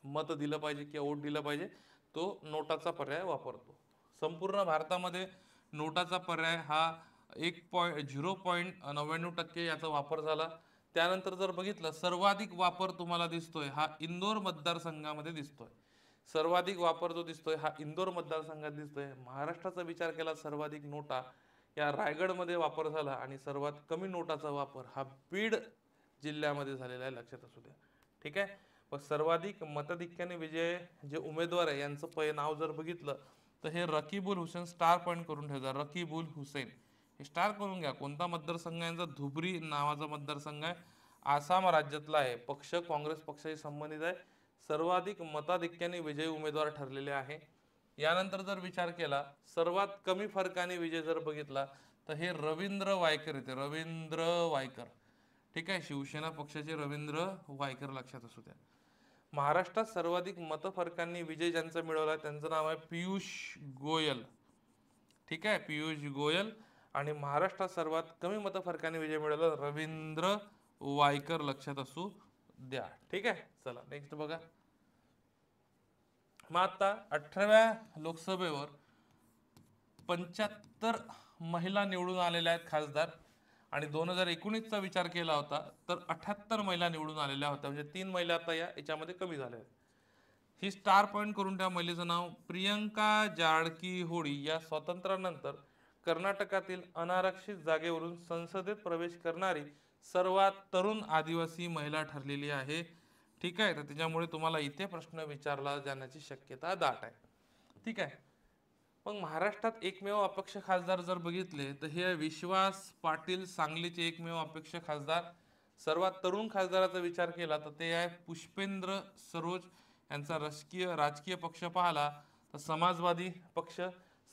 मत दिलं पाहिजे किंवा वोट दिलं पाहिजे, तो नोटाचा पर्याय वापरतो. संपूर्ण भारतामध्ये नोटाचा पर्याय हा 0.99% याचा वापर झाला. त्यानंतर जर बघितलं, सर्वाधिक वापर तुम्हाला दिसतोय हा इंदोर मतदारसंघामध्ये दिसतोय. सर्वाधिक वापर जो दिसतोय हा इंदोर मतदारसंघात दिसतोय. महाराष्ट्राचा विचार केला सर्वाधिक नोटा या रायगडमध्ये वापर झाला, आणि सर्वात कमी नोटाचा वापर हा बीड जिल्ह्यामध्ये झालेला आहे, लक्षात असू द्या. ठीक आहे. पण सर्वाधिक मताधिक्याने विजय जे उमेदवार आहे यांचं नाव जर बघितलं तर हे रकीबुल हुसेन, स्टार पॉईंट करून ठेवा, रकीबुल हुसेन हे स्टार करून घ्या. कोणता मतदारसंघ आहे यांचा? धुबरी नावाचा मतदारसंघ आहे, आसाम राज्यातला आहे, पक्ष काँग्रेस पक्षाशी संबंधित आहे, सर्वाधिक मताधिक्याने विजयी उमेदवार ठरलेले आहे. यानंतर जर विचार केला सर्वात कमी फरकाने विजय जर बघितला तर हे रवींद्र वायकर येते, रवींद्र वायकर. ठीक आहे, शिवसेना पक्षाचे रवींद्र वायकर, लक्षात असू द्या. महाराष्ट्रात सर्वाधिक मतफरकांनी विजय ज्यांचा मिळवला त्यांचं नाव आहे पियुष गोयल. ठीक आहे, पियुष गोयल. आणि महाराष्ट्रात सर्वात कमी मतफरकाने विजय मिळवला रवींद्र वायकर, लक्षात असू द्या. ठीक आहे, चला नेक्स्ट बघा. मग आता 18व्या लोकसभेवर 75 महिला निवडून आलेल्या आहेत खासदार, आणि 2019चा विचार केला होता तर 78 महिला निवडून आलेल्या होत्या, म्हणजे 3 महिला आता याच्यामध्ये कमी झाल्या आहेत. ही स्टार पॉईंट करून त्या महिलेचं नाव प्रियंका जारकीहोळी. या स्वातंत्र्यानंतर कर्नाटकातील अनारक्षित जागेवरून संसदेत प्रवेश करणारी सर्वात तरुण आदिवासी महिला ठरलेली आहे. ठीक आहे, तर त्याच्यामुळे तुम्हाला इथे प्रश्न विचारला जाण्याची शक्यता दाट आहे. ठीक आहे. मग महाराष्ट्रात एकमेव अपक्ष खासदार जर बघितले तर हे विश्वास पाटील, सांगलीचे एकमेव अपक्ष खासदार. सर्वात तरुण खासदाराचा विचार केला तर ते आहे पुष्पेंद्र सरोज. यांचा राजकीय पक्ष पाहिला तर समाजवादी पक्ष.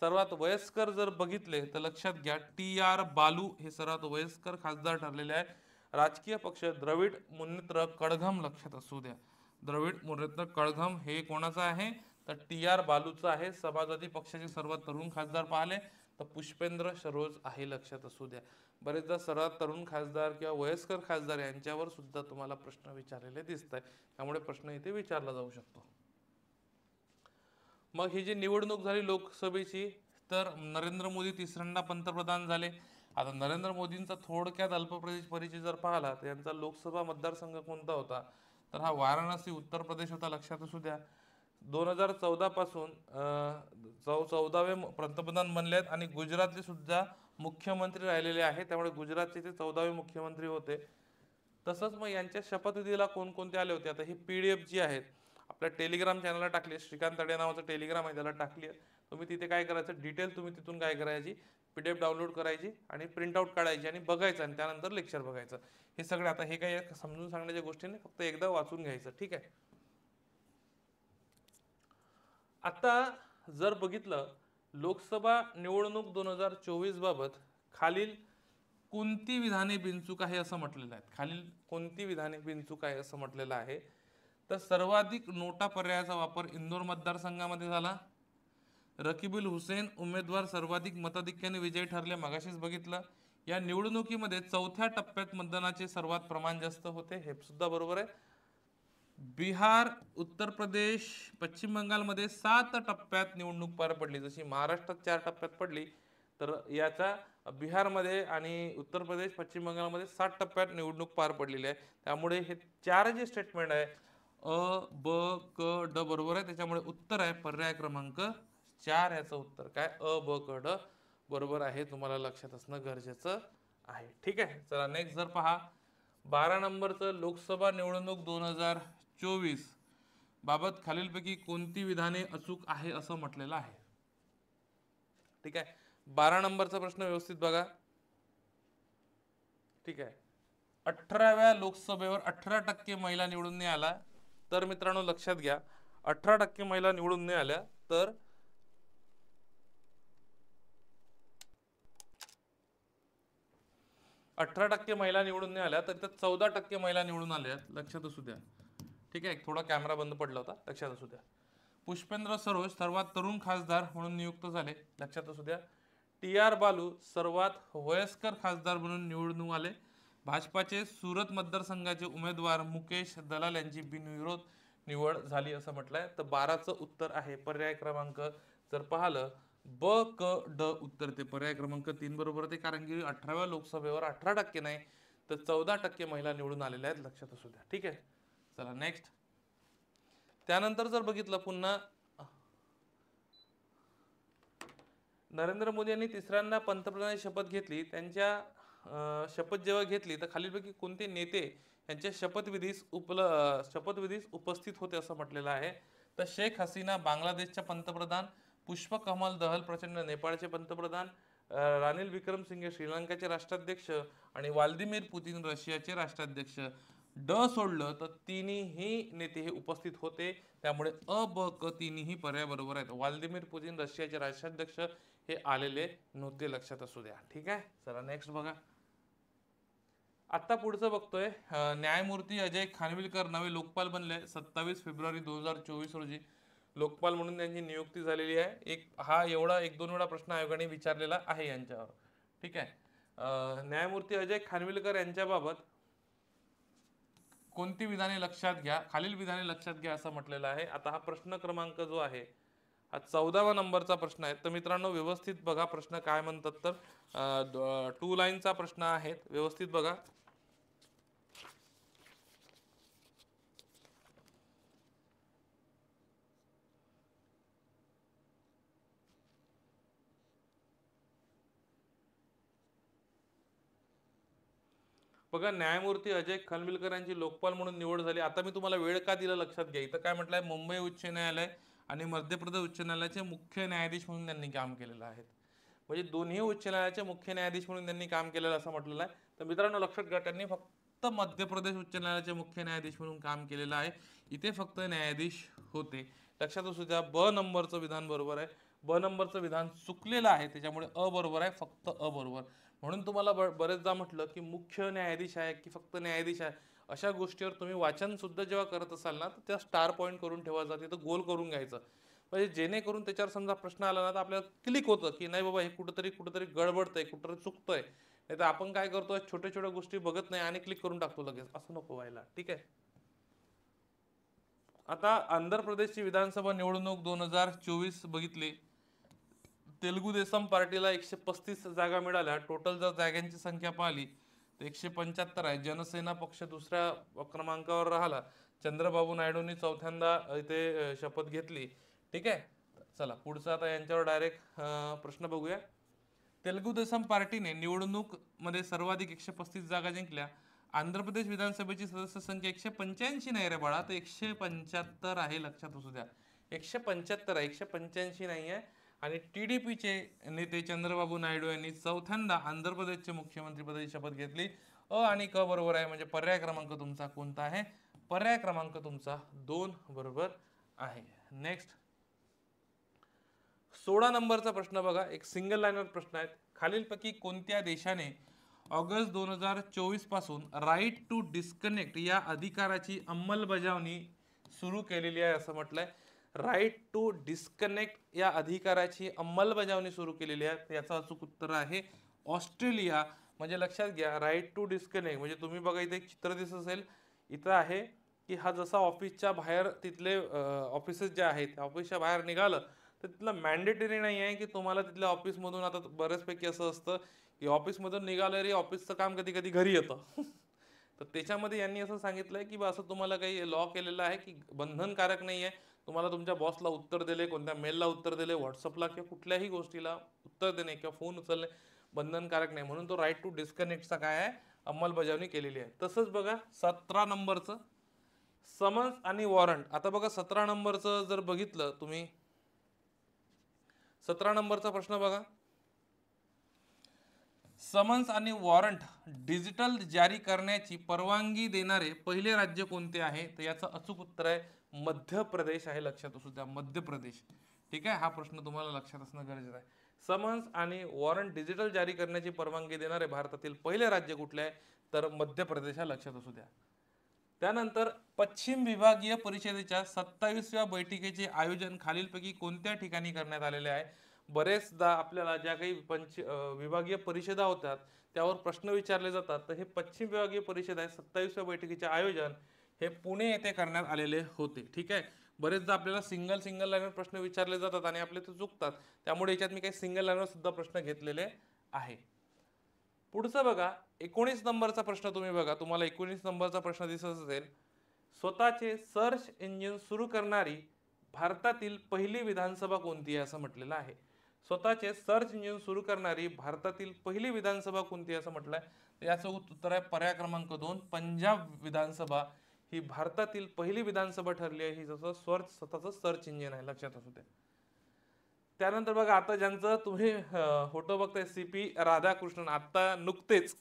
सर्वात वयस्कर जर बघितले तर लक्षात घ्या TR बालू हे सर्वात वयस्कर खासदार ठरलेले आहे. राजकीय पक्ष द्रविड मुन्नेत्र कळघम, लक्षात असू द्या. द्रविड मुन्नेत्र कळघम हे कोणाचं आहे? तर TR बालूचं आहे. समाजवादी पक्षाचे सर्वात तरुण खासदार पाहिले तर पुष्पेंद्र सरोज आहे, लक्षात असू द्या. बरेचदा सर्वात तरुण खासदार किंवा वयस्कर खासदार यांच्यावर सुद्धा तुम्हाला प्रश्न विचारलेले दिसत आहे, त्यामुळे प्रश्न इथे विचारला जाऊ शकतो. मग ही जी निवडणूक झाली लोकसभेची, तर नरेंद्र मोदी तिसऱ्यांदा पंतप्रधान झाले. आता नरेंद्र मोदींचा थोडक्यात अल्प परिचय जर पाहिला तर यांचा लोकसभा मतदारसंघ कोणता होता? तर हा वाराणसी उत्तर प्रदेश होता, लक्षात असू द्या. 2014 पासून 14वे पंतप्रधान बनले आहेत, आणि गुजरातचे सुद्धा मुख्यमंत्री राहिलेले आहेत, त्यामुळे गुजरातचे ते 14वे मुख्यमंत्री होते. तसंच मग यांच्या शपथविधीला कोणकोणते आले होते? आता ही PDF जी आहेत आपल्या टेलिग्राम चॅनलला टाकली, श्रीकांत तडे नावाचं टेलिग्राम आहे, त्याला टाकली आहे. तुम्ही तिथे काय करायचं, डिटेल तुम्ही तिथून काय करायची, PDF डाउनलोड करायची आणि प्रिंटआउट काढायची आणि बघायचं, आणि त्यानंतर लेक्चर बघायचं. हे सगळे आता हे काही समजून सांगण्याच्या गोष्टी नाही, फक्त एकदा वाचून घ्यायचं. ठीक आहे. आता जर बघितलं लोकसभा निवडणूक 2024 बाबत खालील कोणती विधाने बिनचूक आहे असं म्हटलेलं आहे? खालील कोणती विधाने बिनचूक आहे असं म्हटलेलं आहे? तर सर्वाधिक नोटा पर्यायाचा वापर इंदोर मतदारसंघामध्ये झाला. रकीबुल हुसेन उमेदवार सर्वाधिक मताधिक्याने विजयी ठरले, मगाशीच बघितलं. या निवडणुकीमध्ये 4थ्या टप्प्यात मतदानाचे सर्वात प्रमाण जास्त होते, हे सुद्धा बरोबर आहे. बिहार, उत्तर प्रदेश, पश्चिम बंगालमध्ये 7 टप्प्यात निवडणूक पार पडली. जशी महाराष्ट्रात 4 टप्प्यात पडली, तर याचा बिहारमध्ये आणि उत्तर प्रदेश, पश्चिम बंगालमध्ये 7 टप्प्यात निवडणूक पार पडलेली आहे. त्यामुळे हे 4 जे स्टेटमेंट आहे अ, ब, क, ड बरोबर आहे. त्याच्यामुळे उत्तर आहे पर्याय क्रमांक 4. याचं उत्तर काय? अ, ब, क, ड बरोबर आहे. तुम्हाला लक्षात असणं गरजेचं आहे. ठीक आहे, चला नेक्स्ट जर पहा 12 नंबरचं लोकसभा निवडणूक 2024 बाबत खालीलपैकी कोणती विधाने अचूक आहे असं म्हटलेलं आहे? ठीक आहे, 12 नंबरचा प्रश्न व्यवस्थित बघा. ठीक आहे. 18व्या लोकसभेवर 18% महिला निवडून नाही आला, तर मित्रांनो लक्षात घ्या 18% महिला निवडून नाही आल्या तर 18% महिला निवडून नाही आल्या तर त्यात 14% महिला निवडून आल्या, लक्षात असू द्या. ठीक आहे, थोडा कॅमेरा बंद पडला होता, लक्षात असू द्या. पुष्पेंद्र सरोज सर्वात तरुण खासदार म्हणून नियुक्त झाले, लक्षात असू द्या. TR बालू सर्वात वयस्कर खासदार म्हणून निवडून आले. भाजपाचे सुरत मतदारसंघाचे उमेदवार मुकेश दलाल यांची बिनविरोध निवड झाली असं म्हटलंय. तर 12चं उत्तर आहे पर्याय क्रमांक जर पाहिलं ब क ड उत्तर ते पर्याय क्रमांक 3 बरोबर ते, कारण की 18व्या लोकसभेवर 18% नाही तर 14% महिला निवडून आलेल्या आहेत, लक्षात असू द्या. ठीक आहे, चला नेक्स्ट. त्यानंतर जर बघितलं पुन्हा नरेंद्र मोदी यांनी तिसऱ्यांदा पंतप्रधान शपथ घेतली. त्यांच्या शपथ जेव्हा घेतली तर खालीलपैकी कोणते नेते यांच्या शपथविधीस उपस्थित होते असं म्हटलेलं आहे. तर शेख हसीना बांगलादेशच्या पंतप्रधान, पुष्प कमल दहल प्रचंड नेपाळचे पंतप्रधान, रानिल विक्रमसिंघे श्रीलंकाचे राष्ट्राध्यक्ष आणि व्लादिमीर पुतिन रशियाचे राष्ट्राध्यक्ष. ड सोडलं तर तिन्ही नेते हे उपस्थित होते, त्यामुळे अ ब क तिन्ही पर्याय बरोबर आहेत. व्लादिमीर पुतिन रशियाचे राष्ट्राध्यक्ष हे आलेले नव्हते, लक्षात असू द्या. ठीक आहे, चला नेक्स्ट बघा. आता पुढचं बघतोय, न्यायमूर्ती अजय खानविलकर नवे लोकपाल बनले. 27 फेब्रुवारी 2024 रोजी लोकपाल म्हणून त्यांची नियुक्ती झालेली आहे. एक दोन वेळा प्रश्न आयोगाने विचारलेला आहे यांच्यावर. ठीक आहे, न्यायमूर्ती अजय खानविलकर यांच्याबाबत कोणती विधाने लक्षात घ्या, खालील विधाने लक्षात घ्या असं म्हटलेलं आहे. आता हा प्रश्न क्रमांक जो आहे हा 14वा नंबरचा प्रश्न आहे. तर मित्रांनो व्यवस्थित बघा प्रश्न काय म्हणतात. तर 2 लाईनचा प्रश्न आहे, व्यवस्थित बघा. बघा, न्यायमूर्ती अजय खानविलकर यांची लोकपाल म्हणून निवड झाली. आता मी तुम्हाला वेळ का दिला लक्षात घ्या. इथं काय म्हटलंय, मुंबई उच्च न्यायालय आणि मध्य प्रदेश उच्च न्यायालयाचे मुख्य न्यायाधीश म्हणून त्यांनी काम केलेलं आहे. म्हणजे दोन्ही उच्च न्यायालयाचे मुख्य न्यायाधीश म्हणून त्यांनी काम केलेलं असं म्हटलेलं आहे. तर मित्रांनो लक्षात घ्या, त्यांनी फक्त मध्य प्रदेश उच्च न्यायालयाचे मुख्य न्यायाधीश म्हणून काम केलेलं आहे. इथे फक्त न्यायाधीश होते, लक्षात असू द्या. ब नंबरचं विधान बरोबर आहे. ब नंबरचं विधान चुकलेलं आहे, त्याच्यामुळे अ बरोबर आहे, फक्त अ बरोबर. म्हणून तुम्हाला बरेचदा म्हटलं की मुख्य न्यायाधीश आहे की फक्त न्यायाधीश आहे, अशा गोष्टीवर तुम्ही वाचन सुद्धा जेव्हा करत असाल ना तर त्या स्टार पॉईंट करून ठेवायचा, तिथं गोल करून घ्यायचं. म्हणजे जेणेकरून त्याच्यावर समजा प्रश्न आला ना तर आपल्याला क्लिक होतं की नाही बाबा हे कुठंतरी गडबडतंय, कुठंतरी चुकतंय. नाही तर आपण काय करतोय, छोट्या छोट्या गोष्टी बघत नाही आणि क्लिक करून टाकतो लगेच, असं नको व्हायला. ठीक आहे, आता आंध्र प्रदेशची विधानसभा निवडणूक 2024 बघितली. तेलुगू देसम पार्टीला 135 जागा मिळाल्या. टोटल जर जागांची संख्या पाहिली तर 175 आहे. जनसेना पक्ष दुसऱ्या क्रमांकावर राहिला. चंद्रबाबू नायडूंनी चौथ्यांदा इथे शपथ घेतली. ठीक आहे, चला पुढचा आता यांच्यावर डायरेक्ट प्रश्न बघूया. तेलुगू देसम पार्टीने निवडणूक मध्ये सर्वाधिक 135 जागा जिंकल्या. आंध्र प्रदेश विधानसभेची सदस्य संख्या 185 नाही रे बाळा, तर 175 आहे, लक्षात असू द्या. 175 आहे, 185 नाही आहे. आणि टीडीपीचे नेते चंद्रबाबू नायडू यांनी चौथ्यांदा आंध्र प्रदेशचे मुख्यमंत्रीपदाची शपथ घेतली. अ आणि क बरोबर आहे, म्हणजे पर्याय क्रमांक तुमचा कोणता आहे, पर्याय क्रमांक तुमचा 2 बरोबर आहे. नेक्स्ट 16 नंबरचा प्रश्न बघा, एक सिंगल लाईनर प्रश्न आहे. खालीलपैकी कोणत्या देशाने ऑगस्ट 2024 पासून राईट टू डिस्कनेक्ट या अधिकाराची अंमलबजावणी सुरू केलेली आहे असं म्हटलंय. राईट टू डिस्कनेक्ट या अधिकाराची अंमलबजावणी सुरू केलेली आहे, याचं अचूक उत्तर आहे ऑस्ट्रेलिया. म्हणजे लक्षात घ्या, राईट टू डिस्कनेक्ट म्हणजे तुम्ही बघा इथे एक चित्र दिसत असेल, इथं आहे की हा जसा ऑफिसच्या बाहेर तिथले ऑफिसेस जे आहेत ऑफिसच्या बाहेर निघालं तर तिथलं मॅन्डेटरी नाही आहे की तुम्हाला तिथल्या ऑफिसमधून, आता बऱ्याचपैकी असं असतं की ऑफिसमधून निघालं रे ऑफिसचं काम कधी कधी घरी येतं. तर त्याच्यामध्ये यांनी असं सांगितलंय की असं तुम्हाला काही लॉ केलेलं आहे की बंधनकारक नाही आहे, तुम्हाला तुमच्या बॉसला उत्तर दिले, कोणत्या मेलला उत्तर दिले, व्हॉट्सअपला किंवा कुठल्याही गोष्टीला उत्तर देणे किंवा फोन उचलणे बंधनकारक नाही, म्हणून तो राईट टू डिस्कनेक्टचा काय आहे अंमलबजावणी केलेली आहे. तसंच बघा 17 नंबरचं समन्स आणि वॉरंट. आता बघा 17 नंबरचं जर बघितलं तुम्ही, 17 नंबरचा प्रश्न बघा, समन्स आणि वॉरंट डिजिटल जारी करण्याची परवानगी देणारे पहिले राज्य कोणते आहे, तर याचं अचूक उत्तर आहे मध्य प्रदेश आहे, लक्षात असू द्या, मध्य प्रदेश. ठीक आहे, हा प्रश्न तुम्हाला लक्षात असणं गरजेचं आहे. समन्स आणि वॉरंट डिजिटल जारी करण्याची परवानगी देणारे भारतातील पहिले राज्य कुठले आहे, तर मध्य प्रदेश आहे, लक्षात असू द्या. त्यानंतर पश्चिम विभागीय परिषदेच्या 27व्या बैठकीचे आयोजन खालीलपैकी कोणत्या ठिकाणी करण्यात आलेले आहे. बरेचदा आपल्याला ज्या काही विभागीय परिषदा होतात त्यावर प्रश्न विचारले जातात, तर हे पश्चिम विभागीय परिषद आहे 27व्या बैठकीचे आयोजन हे पुणे येथे करण्यात आलेले होते. ठीक आहे. बरेचदा आपल्याला सिंगल लाईनवर प्रश्न विचारले जातात आणि आपले ते चुकतात, त्यामुळे याच्यात मी काही सिंगल लाईनवर सुद्धा प्रश्न घेतलेले आहे. पुढचं बघा, 19 नंबरचा प्रश्न तुम्ही बघा, तुम्हाला 19 नंबरचा प्रश्न दिसत असेल. स्वतःचे सर्च इंजिन सुरू करणारी भारतातील पहिली विधानसभा कोणती आहे असं म्हटलेलं आहे. स्वतःचे सर्च इंजिन सुरू करणारी भारतातील पहिली विधानसभा कोणती आहे असं म्हटलंय. याचं उत्तर आहे पर्याय क्रमांक 2, पंजाब विधानसभा ही भारतातील पहिली विधानसभा ठरली आहे. ही जसं स्वतःचं सर्च इंजिन आहे, लक्षात असू द्या. त्यानंतर बघा, आता ज्यांचं तुम्ही फोटो बघताय, CP राधाकृष्णन, आता नुकतेच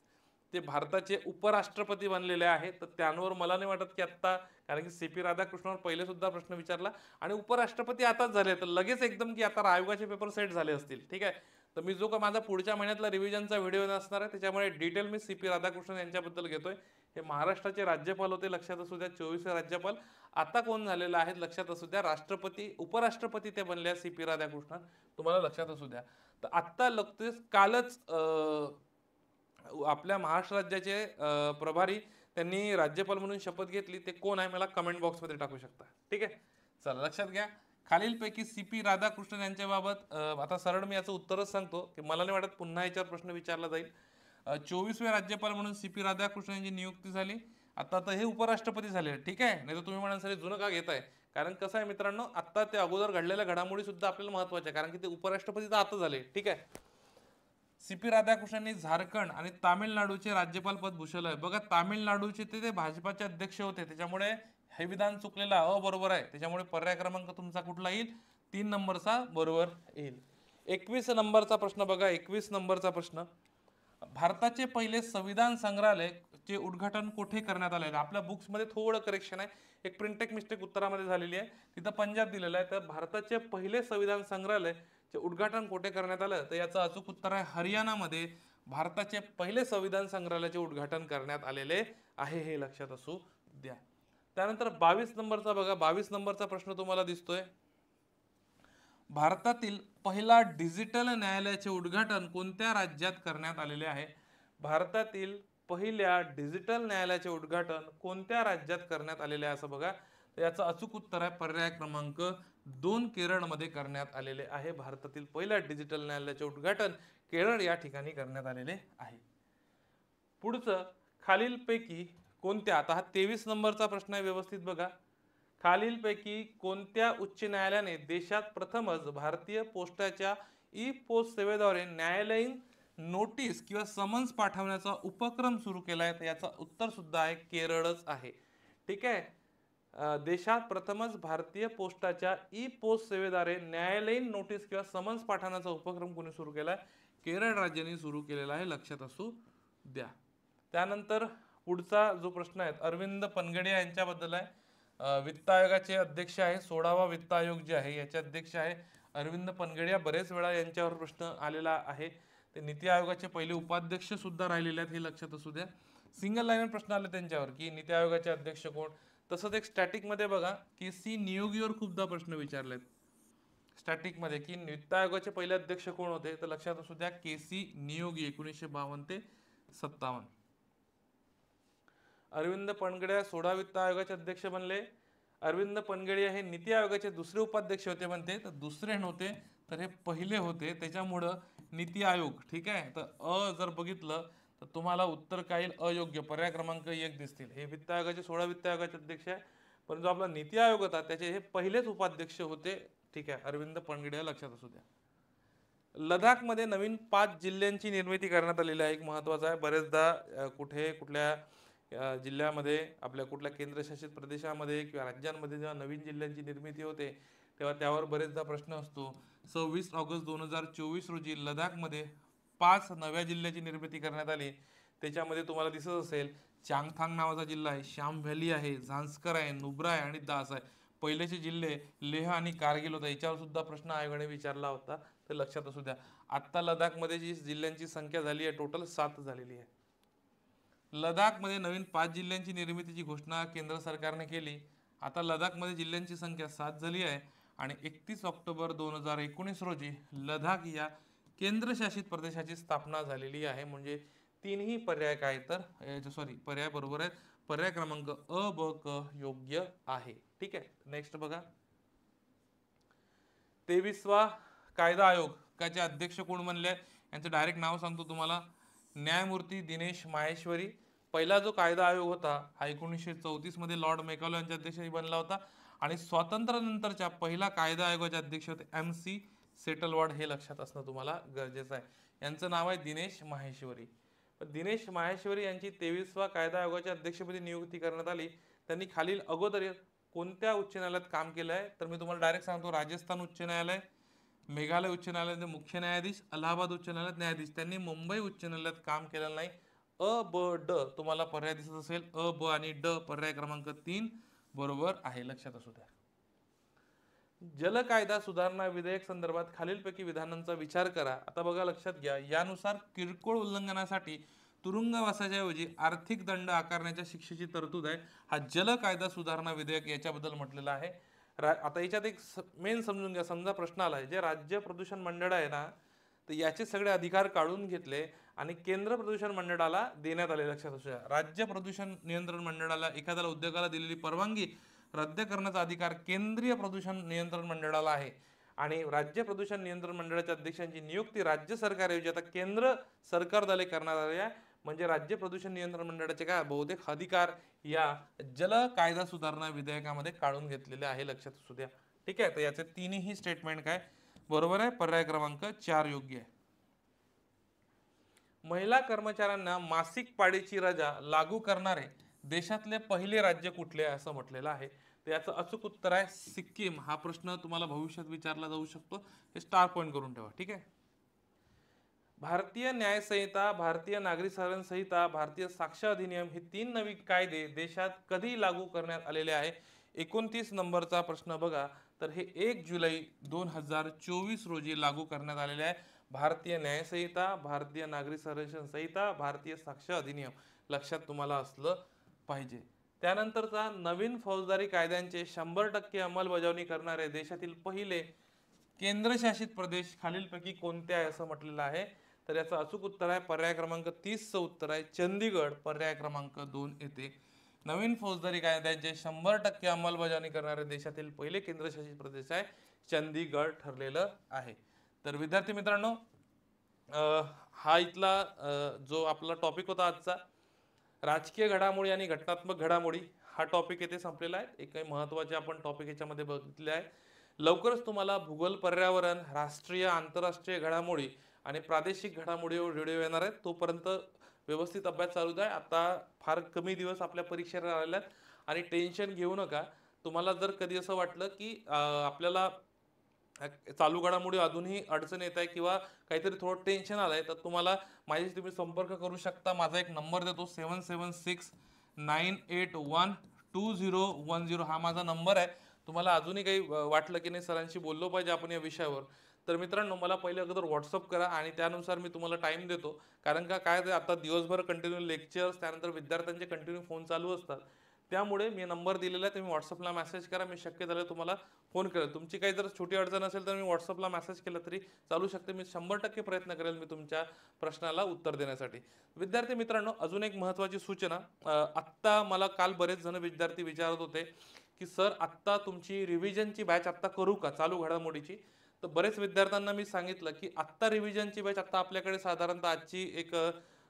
ते भारताचे उपराष्ट्रपती बनलेले आहेत. तर त्यांवर मला नाही वाटत की आत्ता, कारण की CP राधाकृष्णनवर पहिले सुद्धा प्रश्न विचारला आणि उपराष्ट्रपती आताच झाले, तर लगेच एकदम की आता आयोगाचे पेपर सेट झाले असतील. ठीक आहे. तर मी जो का माझा पुढच्या महिन्यातला रिव्हिजनचा व्हिडिओ असणार आहे त्याच्यामुळे डिटेल मी CP राधाकृष्णन यांच्याबद्दल घेतोय. हे महाराष्ट्राचे राज्यपाल होते, लक्षात असू द्या, 24वे राज्यपाल. आता कोण झालेला आहेत लक्षात असू द्या, राष्ट्रपती, उपराष्ट्रपती ते बनले CP राधाकृष्णन, तुम्हाला लक्षात असू द्या. तर आत्ता लगतेच कालच आपल्या महाराष्ट्र राज्याचे प्रभारी त्यांनी राज्यपाल म्हणून शपथ घेतली. ते कोण आहे मला कमेंट बॉक्समध्ये टाकू शकता. ठीक आहे. चला लक्षात घ्या. खालीलपैकी CP राधाकृष्णन यांच्याबाबत आता सरळ मी याचं उत्तरच सांगतो की मला नाही वाटत पुन्हा याच्यावर प्रश्न विचारला जाईल. 24वे राज्यपाल म्हणून CP राधाकृष्णन यांची नियुक्ती झाली. आता तर हे उपराष्ट्रपती झाले. ठीक आहे. नाही तर तुम्ही म्हणाल सर जुनं का घेताय, कारण कसं आहे मित्रांनो, आता ते अगोदर घडलेल्या घडामोडी सुद्धा आपल्याला महत्वाच्या, कारण की ते उपराष्ट्रपती तर आता झाले. ठीक आहे. CP राधाकृष्णननी झारखंड आणि तामिळनाडूचे राज्यपाल पद भूषवलं आहे. बघा, तामिळनाडूचे ते भाजपाचे अध्यक्ष होते, त्याच्यामुळे हे विधान चुकलेला बरोबर आहे. त्याच्यामुळे पर्याय क्रमांक तुमचा कुठला येईल, 3 नंबरचा बरोबर येईल. 21 नंबरचा प्रश्न बघा, 21 नंबरचा प्रश्न, भारताचे पहिले संविधान संग्रहालय चे उद्घाटन कुठे करण्यात आले? आपल्या बुक्समध्ये थोडं करेक्शन आहे, एक प्रिंटेक मिस्टेक उत्तरामध्ये झालेली आहे, तिथं पंजाब दिलेलं आहे. तर भारताचे पहिले संविधान संग्रहालय चे उद्घाटन कुठे करण्यात आलं, तर याचं अचूक उत्तर आहे हरियाणामध्ये भारताचे पहिले संविधान संग्रहालयाचे उद्घाटन करण्यात आलेले आहे, हे लक्षात असू द्या. त्यानंतर 22 नंबरचा बघा, 22 नंबरचा प्रश्न तुम्हाला दिसतोय, भारतातील पहिला डिजिटल न्यायालयाचे उद्घाटन कोणत्या राज्यात करण्यात आलेले आहे? भारतातील पहिल्या डिजिटल न्यायालयाचे उद्घाटन कोणत्या राज्यात करण्यात आलेले आहे असं बघा. तर याचं अचूक उत्तर आहे पर्याय क्रमांक 2, केरळमध्ये करण्यात आलेले आहे. भारतातील पहिल्या डिजिटल न्यायालयाचे उद्घाटन केरळ या ठिकाणी करण्यात आलेले आहे. पुढचं, खालीलपैकी कोणत्या, आता हा 23 नंबरचा प्रश्न आहे, व्यवस्थित बघा, खालीलपैकी कोणत्या उच्च न्यायालयाने देशात प्रथमच भारतीय पोस्टाच्या ई पोस्ट सेवेद्वारे न्यायालयीन नोटीस किंवा समन्स पाठवण्याचा उपक्रम सुरू केला आहे? तर याचं उत्तर सुद्धा आहे केरळच आहे. ठीक आहे. देशात प्रथमच भारतीय पोस्टाच्या ई पोस्ट सेवेद्वारे न्यायालयीन नोटीस किंवा समन्स पाठवण्याचा उपक्रम कोणी सुरू केला आहे? केरळ राज्याने सुरू केलेला आहे, लक्षात असू द्या. त्यानंतर पुढचा जो प्रश्न आहे अरविंद पनगडिया यांच्याबद्दल आहे. वित्त आयोगाचे अध्यक्ष आहे, 16वा वित्त आयोग जे आहे याचे अध्यक्ष आहे अरविंद पनगडिया. बरेच वेळा यांच्यावर प्रश्न आलेला आहे. ते नीती आयोगाचे पहिले उपाध्यक्ष सुद्धा राहिलेले आहेत, हे लक्षात असू द्या. सिंगल लाईनर प्रश्न आले त्यांच्यावर की नीती आयोगाचे अध्यक्ष कोण. तसंच एक स्टॅटिक मध्ये बघा, KC नियोगीवर खूपदा प्रश्न विचारलेत स्टॅटिक मध्ये की वित्त आयोगाचे पहिले अध्यक्ष कोण होते, तर लक्षात असू द्या KC नियोगी, 1952 ते 57. अरविंद पनगडिया 16 वित्त आयोगाचे अध्यक्ष बनले. अरविंद पनगडिया हे नीती आयोगाचे दुसरे उपाध्यक्ष होते म्हणते, तर दुसरे नव्हते, तर हे पहिले होते, त्याच्यामुळं नीती आयोग. ठीक आहे. तर जर बघितलं तर तुम्हाला उत्तर काय येईल, अयोग्य, पर्याय क्रमांक 1 दिसतील. हे वित्त आयोगाचे 16 वित्त आयोगाचे अध्यक्ष आहे, पण जो आपला नीती आयोग होता त्याचे हे पहिलेच उपाध्यक्ष होते. ठीक आहे, अरविंद पनगडिया, लक्षात असू द्या. लडाखमध्ये नवीन 5 जिल्ह्यांची निर्मिती करण्यात आलेली आहे, एक महत्वाचा आहे. बरेचदा कुठल्या जिल्ह्यामध्ये, आपल्या कुठल्या केंद्रशासित प्रदेशामध्ये किंवा राज्यांमध्ये जेव्हा नवीन जिल्ह्यांची निर्मिती होते तेव्हा त्यावर बरेचदा प्रश्न असतो. 26 ऑगस्ट 2024 रोजी लडाखमध्ये 5 नव्या जिल्ह्याची निर्मिती करण्यात आली. त्याच्यामध्ये तुम्हाला दिसत असेल चांगथांग नावाचा जिल्हा आहे, श्याम व्हॅली आहे, झांस्कर आहे, नुब्रा आहे आणि दास आहे. पहिलेचे जिल्हे लेह आणि कारगिल होता. याच्यावर सुद्धा प्रश्न आयोगाने विचारला होता, तर लक्षात असू द्या. आता लडाखमध्ये जी जिल्ह्यांची संख्या झाली आहे टोटल 7 झालेली आहे. लडाखमध्ये नवीन 5 जिल्ह्यांची निर्मितीची घोषणा केंद्र सरकारने केली. आता लडाखमध्ये जिल्ह्यांची संख्या 7 झाली आहे आणि 31 ऑक्टोबर 2019 रोजी लडाख या केंद्रशासित प्रदेशाची स्थापना झालेली आहे. म्हणजे तीनही पर्याय काय तर सॉरी पर्याय बरोबर आहे. पर्याय क्रमांक अ ब क योग्य आहे. ठीक आहे. नेक्स्ट बघा, 23वा कायदा आयोगाचे अध्यक्ष कोण बनले? यांचं डायरेक्ट नाव सांगतो तुम्हाला, न्यायमूर्ती दिनेश माहेश्वरी. पहिला जो कायदा आयोग होता हा 1934 मध्ये लॉर्ड मेकॉले यांच्या अध्यक्षतेखाली बनला होता. आणि स्वातंत्र्यानंतरच्या पहिला कायदा आयोगाचे अध्यक्ष होते MC सेटलवॉर्ड. हे लक्षात असणं तुम्हाला गरजेचं आहे. यांचं नाव आहे दिनेश माहेश्वरी. दिनेश माहेश्वरी यांची 23वा कायदा आयोगाच्या अध्यक्षपदी नियुक्ती करण्यात आली. त्यांनी खालील अगोदर कोणत्या उच्च न्यायालयात काम केलं आहे? तर मी तुम्हाला डायरेक्ट सांगतो, राजस्थान उच्च न्यायालय, मेघालय उच्च न्यायालयाचे मुख्य न्यायाधीश, अलाहाबाद उच्च न्यायालयात न्यायाधीश. त्यांनी मुंबई उच्च न्यायालयात काम केलेलं नाही. अ ब ड तुम्हाला पर्याय दिसत असेल, अ ब आणि ड पर्याय क्रमांक 3 बरोबर आहे. लक्षात असू द्या. जल कायदा सुधारणा विधेयक संदर्भात खालीलपैकी विधानांचा विचार करा. आता बघा, लक्षात घ्या, यानुसार किरकोळ उल्लंघनासाठी तुरुंगवासाच्या ऐवजी आर्थिक दंड आकारण्याच्या शिक्षेची तरतूद आहे. हा जल कायदा सुधारणा विधेयक याच्याबद्दल म्हटलेला आहे. आता याच्यात एक मेन समजून घ्या. समजा प्रश्न आलाय, जे राज्य प्रदूषण मंडळ आहे ना, तर याचे सगळे अधिकार काढून घेतले आणि केंद्र प्रदूषण मंडळाला देण्यात आले. लक्षात असू द्या, राज्य प्रदूषण नियंत्रण मंडळाला एखाद्या उद्योगाला दिलेली परवानगी रद्द करण्याचा अधिकार केंद्रीय प्रदूषण नियंत्रण मंडळाला आहे. आणि राज्य प्रदूषण नियंत्रण मंडळाच्या अध्यक्षांची नियुक्ती राज्य सरकारऐवजी आता केंद्र सरकार द्वारे करण्यात आली आहे. म्हणजे राज्य प्रदूषण नियंत्रण मंडळाचे काय बहुतेक अधिकार या जल कायदा सुधारणा विधेयकामध्ये काढून घेतलेले आहे. लक्षात असू द्या. ठीक आहे. तर याचे तीनही स्टेटमेंट काय बरोबर आहे? पर्याय क्रमांक 4 योग्य आहे. महिला कर्मचाऱ्यांना मासिक पाळीची रजा लागू करणारे देशातले पहिले राज्य कुठले आहे असं म्हटलेलं आहे. तर याचं अचूक उत्तर आहे सिक्कीम. हा प्रश्न तुम्हाला भविष्यात विचारला जाऊ शकतो. हे स्टार पॉईंट करून ठेवा. ठीक आहे. भारतीय न्याय संहिता, भारतीय नागरी संरक्षण संहिता, भारतीय साक्ष अधिनियम हे 3 नवीन कायदे देशात कधी लागू करण्यात आलेले आहे? 29 नंबरचा प्रश्न बघा. तर हे 1 जुलै 2024 रोजी लागू करण्यात आलेले आहे. भारतीय न्याय संहिता, भारतीय नागरी संरक्षण संहिता, भारतीय साक्ष अधिनियम लक्षात तुम्हाला असलं पाहिजे. त्यानंतरचा नवीन फौजदारी कायद्यांचे 100% अंमलबजावणी करणारे देशातील पहिले केंद्रशासित प्रदेश खालीलपैकी कोणते आहे असं म्हटलेलं आहे. तर याचं अचूक उत्तर आहे पर्याय क्रमांक 30 चं उत्तर आहे चंदीगड. पर्याय क्रमांक 2 येते. नवीन फौजदारी कायद्यांचे 100% अंमलबजावणी करणारे देशातील पहिले केंद्रशासित प्रदेश आहे चंदीगड ठरलेलं आहे. तर विद्यार्थी मित्रांनो, हा इथला जो आपला टॉपिक होता आजचा, राजकीय घडामोडी आणि घटनात्मक घडामोडी, हा टॉपिक येथे संपलेला आहे. एक काही महत्त्वाचे आपण टॉपिक याच्यामध्ये बघितले आहे. लवकरच तुम्हाला भूगोल, पर्यावरण, राष्ट्रीय आंतरराष्ट्रीय घडामोडी आणि प्रादेशिक घडामोडीवर व्हिडिओ येणार आहेत. तोपर्यंत व्यवस्थित अभ्यास चालू द्या. आता फार कमी दिवस आपल्या परीक्षेला आलेले आहेत आणि टेन्शन घेऊ नका. तुम्हाला जर कधी असं वाटलं की आपल्याला चालू घडामोडी अजूनही अडचण येत आहे किंवा काहीतरी थोडं टेन्शन आलंय, तर माझ्याशी तुम्ही संपर्क करू शकता. माझा एक नंबर देतो 7769812010. हा माझा नंबर आहे. तुम्हाला अजूनही काही वाटलं की नाही सरांशी बोललो पाहिजे आपण या विषयावर, तर मित्रांनो मला पहिले अगोदर व्हॉट्सअप करा आणि त्यानुसार मी तुम्हाला टाइम देतो. कारण का काय आता दिवसभर कंटिन्यू लेक्चर्स, त्यानंतर विद्यार्थ्यांचे कंटिन्यू फोन चालू असतात. त्यामुळे मी नंबर दिलेला आहे, तुम्ही व्हॉट्सअपला मेसेज करा. मी शक्य झालं तुम्हाला फोन करेल. तुमची काही जर छोटी अडचण असेल तर मी व्हॉट्सअपला मेसेज केला तरी चालू शकते. मी 100% प्रयत्न करेल मी तुमच्या प्रश्नाला उत्तर देण्यासाठी. विद्यार्थी मित्रांनो, अजून एक महत्त्वाची सूचना. आत्ता मला काल बरेच जण विद्यार्थी विचारत होते की सर आत्ता तुमची रिव्हिजनची बॅच आत्ता करू का चालू घडामोडीची? तर बरेच विद्यार्थ्यांना मी सांगितलं की आत्ता रिव्हिजनची बॅच आत्ता आपल्याकडे साधारणतः आजची एक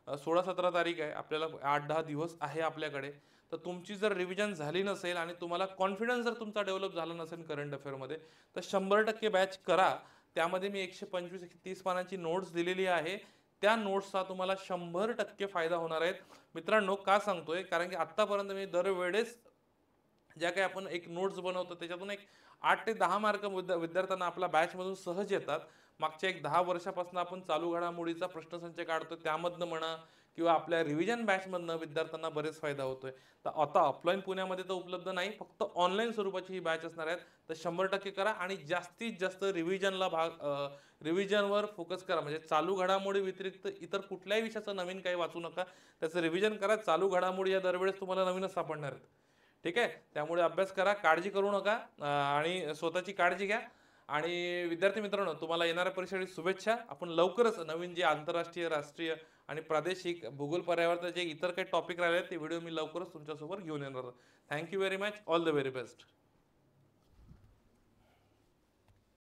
16-17 तारीख आहे. आपल्याला 8-10 दिवस आहे आपल्याकडे. तर तुमची जर रिव्हिजन झाली नसेल आणि तुम्हाला कॉन्फिडन्स जर तुमचा डेव्हलप झाला नसेल करंट अफेअरमध्ये, तर 100% बॅच करा. त्यामध्ये मी 125-130 पानांची नोट्स दिलेली आहे. त्या नोट्सचा तुम्हाला 100% फायदा होणार आहे. मित्रांनो, का सांगतोय? कारण की आत्तापर्यंत मी दरवेळेस ज्या काही आपण एक नोट्स बनवतो त्याच्यातून एक 8 ते 10 मार्क विद्यार्थ्यांना आपल्या बॅचमधून सहज येतात. मागच्या एक 10 वर्षापासून आपण चालू घडामोडीचा प्रश्नसंच काढतो, त्यामधनं म्हणा किंवा आपल्या रिव्हिजन बॅचमधनं विद्यार्थ्यांना बरेच फायदा होतोय. तर आता ऑफलाईन पुण्यामध्ये तर उपलब्ध नाही, फक्त ऑनलाईन स्वरूपाची ही बॅच असणार आहेत. तर 100% करा आणि जास्तीत जास्त रिव्हिजनवर फोकस करा. म्हणजे चालू घडामोडी व्यतिरिक्त इतर कुठल्याही विषयाचं नवीन काही वाचू नका, त्याचं रिव्हिजन करा. चालू घडामोडी या दरवेळेस तुम्हाला नवीनच सापडणार आहेत. ठीक आहे. त्यामुळे अभ्यास करा, काळजी करू नका आणि स्वतःची काळजी घ्या. आणि विद्यार्थी मित्रांनो, तुम्हाला येणाऱ्या परीक्षेसाठी शुभेच्छा. आपण लवकरच नवीन जे आंतरराष्ट्रीय, राष्ट्रीय आणि प्रादेशिक भूगोल पर्यावरणाचे जे इतर काही टॉपिक राहिले आहेत, ते व्हिडिओ मी लवकरच तुमच्यासोबत घेऊन येणार. Thank you very much. All the very best.